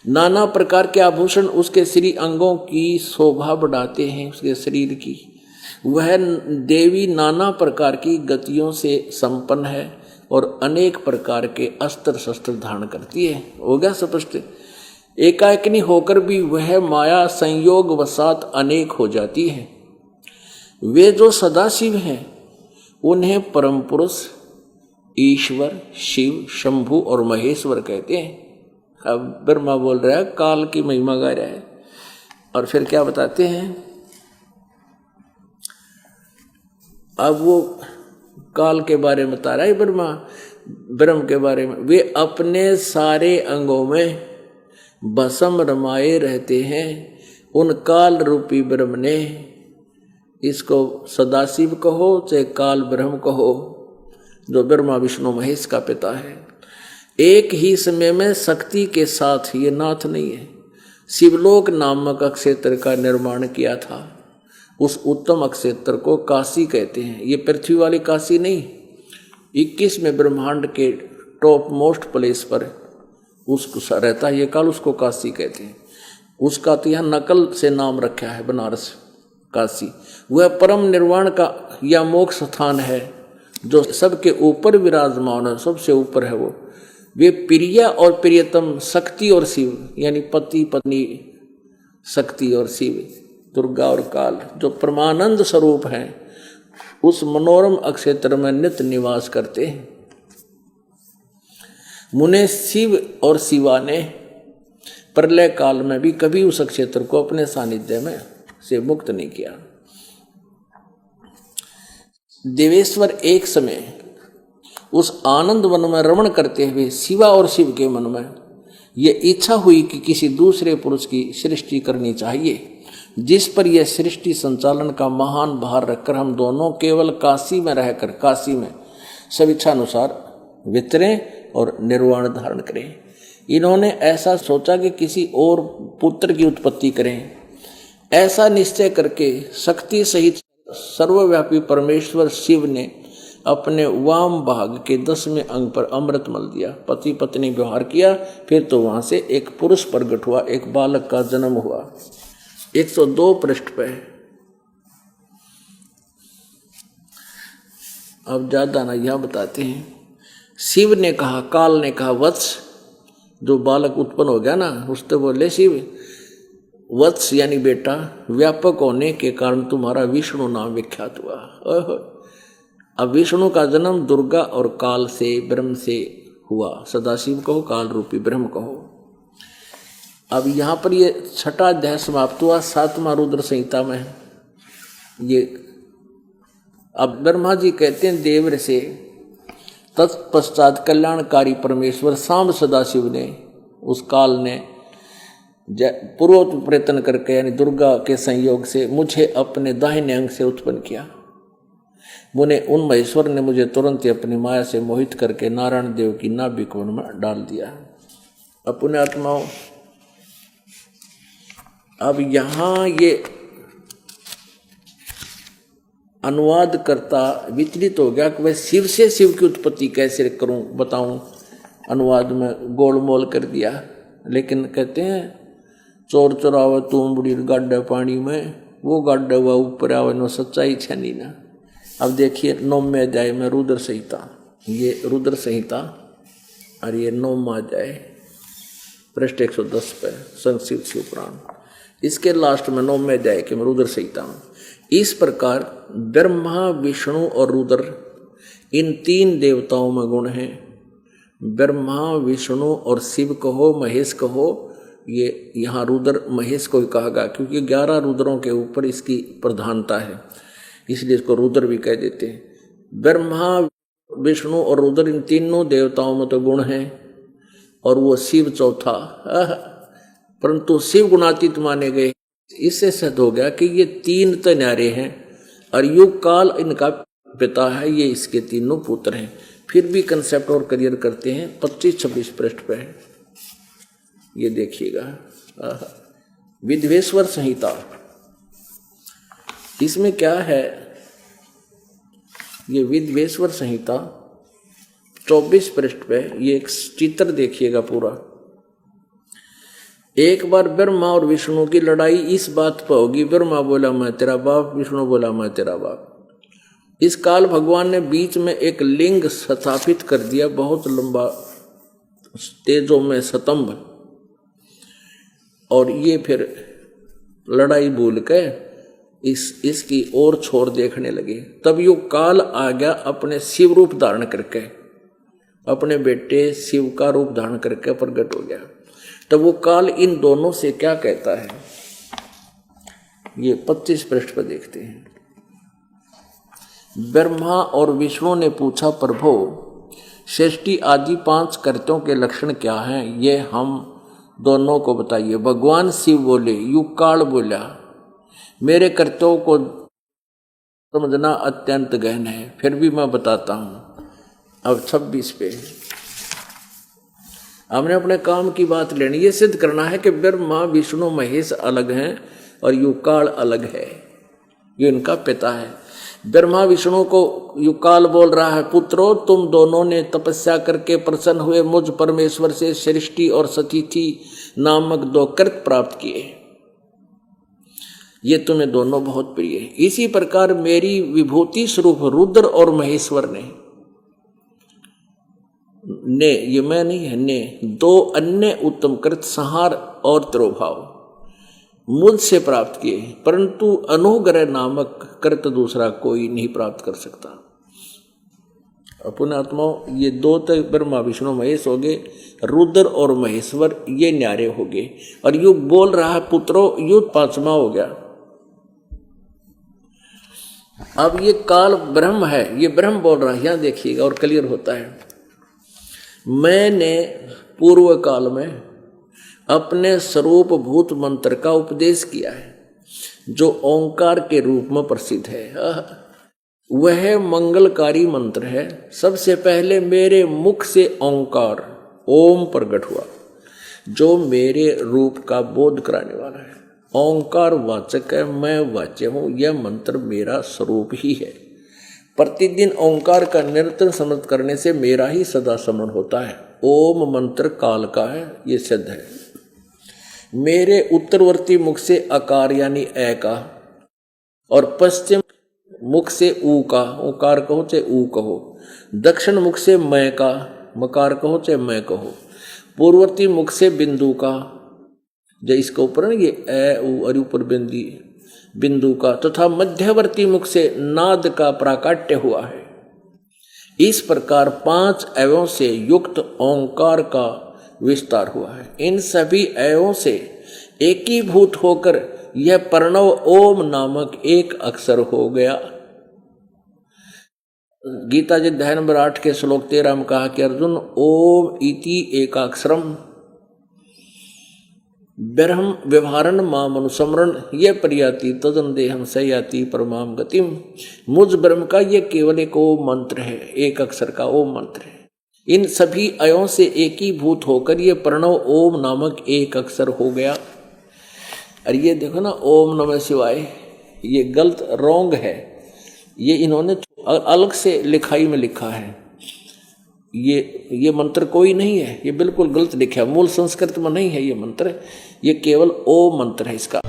नाना प्रकार के आभूषण उसके श्री अंगों की शोभा बढ़ाते हैं, उसके शरीर की। वह देवी नाना प्रकार की गतियों से संपन्न है और अनेक प्रकार के अस्त्र शस्त्र धारण करती है। हो गया स्पष्ट। एकाएकनी होकर भी वह माया संयोग वसात अनेक हो जाती है। वे जो सदाशिव हैं उन्हें परम पुरुष, ईश्वर, शिव, शंभु और महेश्वर कहते हैं। अब ब्रह्मा बोल रहा है, काल की महिमा गा रहा है। और फिर क्या बताते हैं, अब वो काल के बारे में बता रहा है ब्रह्म के बारे में। वे अपने सारे अंगों में भस्म रमाए रहते हैं। उन काल रूपी ब्रह्म ने, इसको सदाशिव कहो चाहे काल ब्रह्म कहो, जो ब्रह्मा विष्णु महेश का पिता है, एक ही समय में शक्ति के साथ, ये नाथ नहीं है, शिवलोक नामक अक्षेत्र का निर्माण किया था। उस उत्तम अक्षेत्र को काशी कहते हैं। ये पृथ्वी वाली काशी नहीं, 21वें ब्रह्मांड के टॉप मोस्ट प्लेस पर उसको रहता है ये काल, उसको काशी कहते हैं। उसका तो यहाँ नकल से नाम रखा है, बनारस काशी। वह परम निर्वाण का या मोक्ष स्थान है जो सबके ऊपर विराजमान है, सबसे ऊपर है वो। वे प्रिय और प्रियतम शक्ति और शिव, यानी पति पत्नी शक्ति और शिव, दुर्गा और काल, जो परमानंद स्वरूप हैं, उस मनोरम अक्षेत्र में नित्य निवास करते हैं। मुने शिव और शिवा ने प्रलय काल में भी कभी उस क्षेत्र को अपने सानिध्य में से मुक्त नहीं किया। देवेश्वर एक समय उस आनंद वन में रमण करते हुए शिवा और शिव के मन में ये इच्छा हुई कि किसी दूसरे पुरुष की सृष्टि करनी चाहिए, जिस पर यह सृष्टि संचालन का महान भार रखकर हम दोनों केवल काशी में रहकर, काशी में सब इच्छा अनुसार वितरें और निर्वाण धारण करें। इन्होंने ऐसा सोचा कि किसी और पुत्र की उत्पत्ति करें। ऐसा निश्चय करके शक्ति सहित सर्वव्यापी परमेश्वर शिव ने अपने वाम भाग के 10वें अंग पर अमृत मल दिया। पति पत्नी व्यवहार किया, फिर तो वहां से एक पुरुष प्रकट हुआ, एक बालक का जन्म हुआ। 102 पृष्ठ पे। अब ज्यादा ना यह बताते हैं। शिव ने कहा, काल ने कहा, वत्स, जो बालक उत्पन्न हो गया ना, उससे बोले शिव, वत्स यानी बेटा, व्यापक होने के कारण तुम्हारा विष्णु नाम विख्यात हुआ। अब विष्णु का जन्म दुर्गा और काल से, ब्रह्म से हुआ। सदाशिव कहो, काल रूपी ब्रह्म कहो। अब यहाँ पर ये 6वां अध्याय समाप्त हुआ, 7वां रुद्र संहिता में है ये। अब ब्रह्मा जी कहते हैं देव से, तत्पश्चात कल्याणकारी परमेश्वर सांब सदाशिव ने, उस काल ने पूर्वोत्तर प्रयत्न करके यानी दुर्गा के संयोग से मुझे अपने दाहिने अंग से उत्पन्न किया। मुने उन महेश्वर ने मुझे तुरंत ही अपनी माया से मोहित करके नारायण देव की नाभिक में डाल दिया। अपने आत्माओं, अब यहां ये अनुवाद करता विचलित हो गया कि वह शिव से शिव की उत्पत्ति कैसे करूं बताऊं, अनुवाद में गोलमोल कर दिया। लेकिन कहते हैं चोर चोरावे तुम बुढ़ी गाड्डा पानी में, वो गाड्डा हुआ ऊपर आवे नो सच्चाई छनी ना। अब देखिए 9वें अध्याय में रुद्र संहिता, ये रुद्र संहिता और ये 9वां अध्याय पृष्ठ 110 पे संस्कृत शिव पुराण, इसके लास्ट में 9वें अध्याय के रुद्र संहिता में इस प्रकार ब्रह्मा विष्णु और रुद्र इन 3 देवताओं में गुण हैं। ब्रह्मा विष्णु और शिव कहो महेश कहो, ये यहाँ रुद्र महेश को ही कहा गया क्योंकि 11 रुद्रों के ऊपर इसकी प्रधानता है, इसलिए इसको रुद्र भी कह देते हैं। ब्रह्मा विष्णु और रुद्र इन तीनों देवताओं में तो गुण हैं और वो शिव चौथा, परंतु शिव गुणातीत माने गए। इससे सिद्ध हो गया कि ये 3 तो न्यारे हैं और युग काल इनका पिता है, ये इसके तीनों पुत्र हैं। फिर भी कंसेप्ट और क्लियर करते हैं 25-26 पृष्ठ पे है, ये देखिएगा विद्वेश्वर संहिता। इसमें क्या है, ये विद्वेश्वर संहिता 24 पृष्ठ पे ये एक चित्र देखिएगा पूरा। एक बार ब्रह्मा और विष्णु की लड़ाई इस बात पर होगी, ब्रह्मा बोला मैं तेरा बाप, विष्णु बोला मैं तेरा बाप। इस काल भगवान ने बीच में एक लिंग स्थापित कर दिया, बहुत लंबा तेजों में स्तंभ, और ये फिर लड़ाई भूल के इसकी ओर छोर देखने लगे। तब यो काल आ गया अपने शिव रूप धारण करके, अपने बेटे शिव का रूप धारण करके प्रकट हो गया। तब वो काल इन दोनों से क्या कहता है, ये 25 पृष्ठ पर देखते हैं। ब्रह्मा और विष्णु ने पूछा, प्रभो सृष्टि आदि 5 कर्तों के लक्षण क्या हैं, ये हम दोनों को बताइए। भगवान शिव बोले, युग काल बोला, मेरे कर्तव्यों को समझना अत्यंत गहन है, फिर भी मैं बताता हूं। अब 26 पे हमने अपने काम की बात लेनी, ये सिद्ध करना है कि ब्रह्मा विष्णु महेश अलग हैं और युगकाल अलग है, ये इनका पिता है। ब्रह्मा विष्णु को युगकाल बोल रहा है, पुत्रों तुम दोनों ने तपस्या करके प्रसन्न हुए मुझ परमेश्वर से सृष्टि और सतिथि नामक 2 कृत प्राप्त किए, ये तुम्हें दोनों बहुत प्रिय है। इसी प्रकार मेरी विभूति स्वरूप रुद्र और महेश्वर ने ये मैं नहीं है, ने 2 अन्य उत्तम कृत संहार और तिरोभाव मुझसे प्राप्त किए, परंतु अनुग्रह नामक कृत दूसरा कोई नहीं प्राप्त कर सकता। अपने आत्माओं, ये 2 तो ब्रह्मा विष्णु महेश हो गए, रुद्र और महेश्वर ये न्यारे हो गए, और युग बोल रहा है पुत्रों, युग 5वां हो गया। अब ये काल ब्रह्म है, ये ब्रह्म बोल रहा है, यहां देखिएगा और क्लियर होता है। मैंने पूर्व काल में अपने स्वरूप भूत मंत्र का उपदेश किया है, जो ओंकार के रूप में प्रसिद्ध है। वह मंगलकारी मंत्र है। सबसे पहले मेरे मुख से ओंकार ओम प्रकट हुआ, जो मेरे रूप का बोध कराने वाला है। ओंकार वाचक है, मैं वाच्य हूं, यह मंत्र मेरा स्वरूप ही है। प्रतिदिन ओंकार का निरंतर स्मरण करने से मेरा ही सदा स्मरण होता है। ओम मंत्र काल का है, ये सिद्ध है। मेरे उत्तरवर्ती मुख से अकार यानी ए का, और पश्चिम मुख से ऊ का, ओकार कहो चाहे ऊ कहो, दक्षिण मुख से मैं का, मकार कहो चाहे मैं कहो, पूर्ववर्ती मुख से बिंदु का, जो इसके ऊपर ये ए ऊ और ऊपर बिंदु का, तथा मध्यवर्ती मुख से नाद का प्राकाट्य हुआ है। इस प्रकार 5 अवयवों से युक्त ओंकार का विस्तार हुआ है। इन सभी अयों से एकीभूत होकर यह प्रणव ओम नामक एक अक्षर हो गया। गीता जी अध्याय नंबर 8 के श्लोक 13 में कहा कि अर्जुन ओम इति एकाक्षरम ब्रह्म व्यवहारण माम अनुसमरण ये परियाति तदन देहम सयाति परमाम गतिम। मुझ ब्रह्म का ये केवल एक ओम मंत्र है, एक अक्षर का ओम मंत्र है। इन सभी अयों से एकीभूत होकर ये प्रणव ओम नामक एक अक्षर हो गया। और ये देखो ना, ओम नमः शिवाय, ये गलत रॉन्ग है, ये इन्होंने अलग से लिखाई में लिखा है। ये मंत्र कोई नहीं है, ये बिल्कुल गलत लिखा है, मूल संस्कृत में नहीं है ये मंत्र, ये केवल ओम मंत्र है इसका।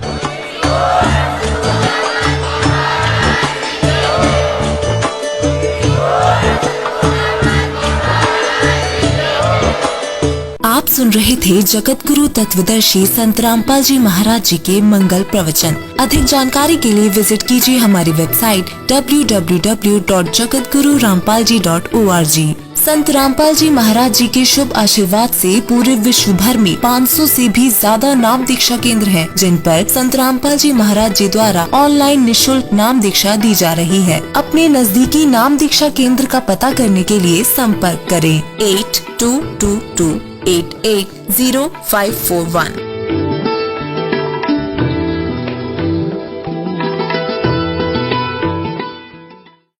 आप सुन रहे थे जगत गुरु तत्वदर्शी संत रामपाल जी महाराज जी के मंगल प्रवचन। अधिक जानकारी के लिए विजिट कीजिए हमारी वेबसाइट www.jagatgururampalji.org। संत रामपाल जी महाराज जी के शुभ आशीर्वाद से पूरे विश्व भर में 500 से भी ज्यादा नाम दीक्षा केंद्र हैं, जिन पर संत रामपाल जी महाराज जी द्वारा ऑनलाइन निशुल्क नाम दीक्षा दी जा रही है। अपने नजदीकी नाम दीक्षा केंद्र का पता करने के लिए संपर्क करें 8222880541।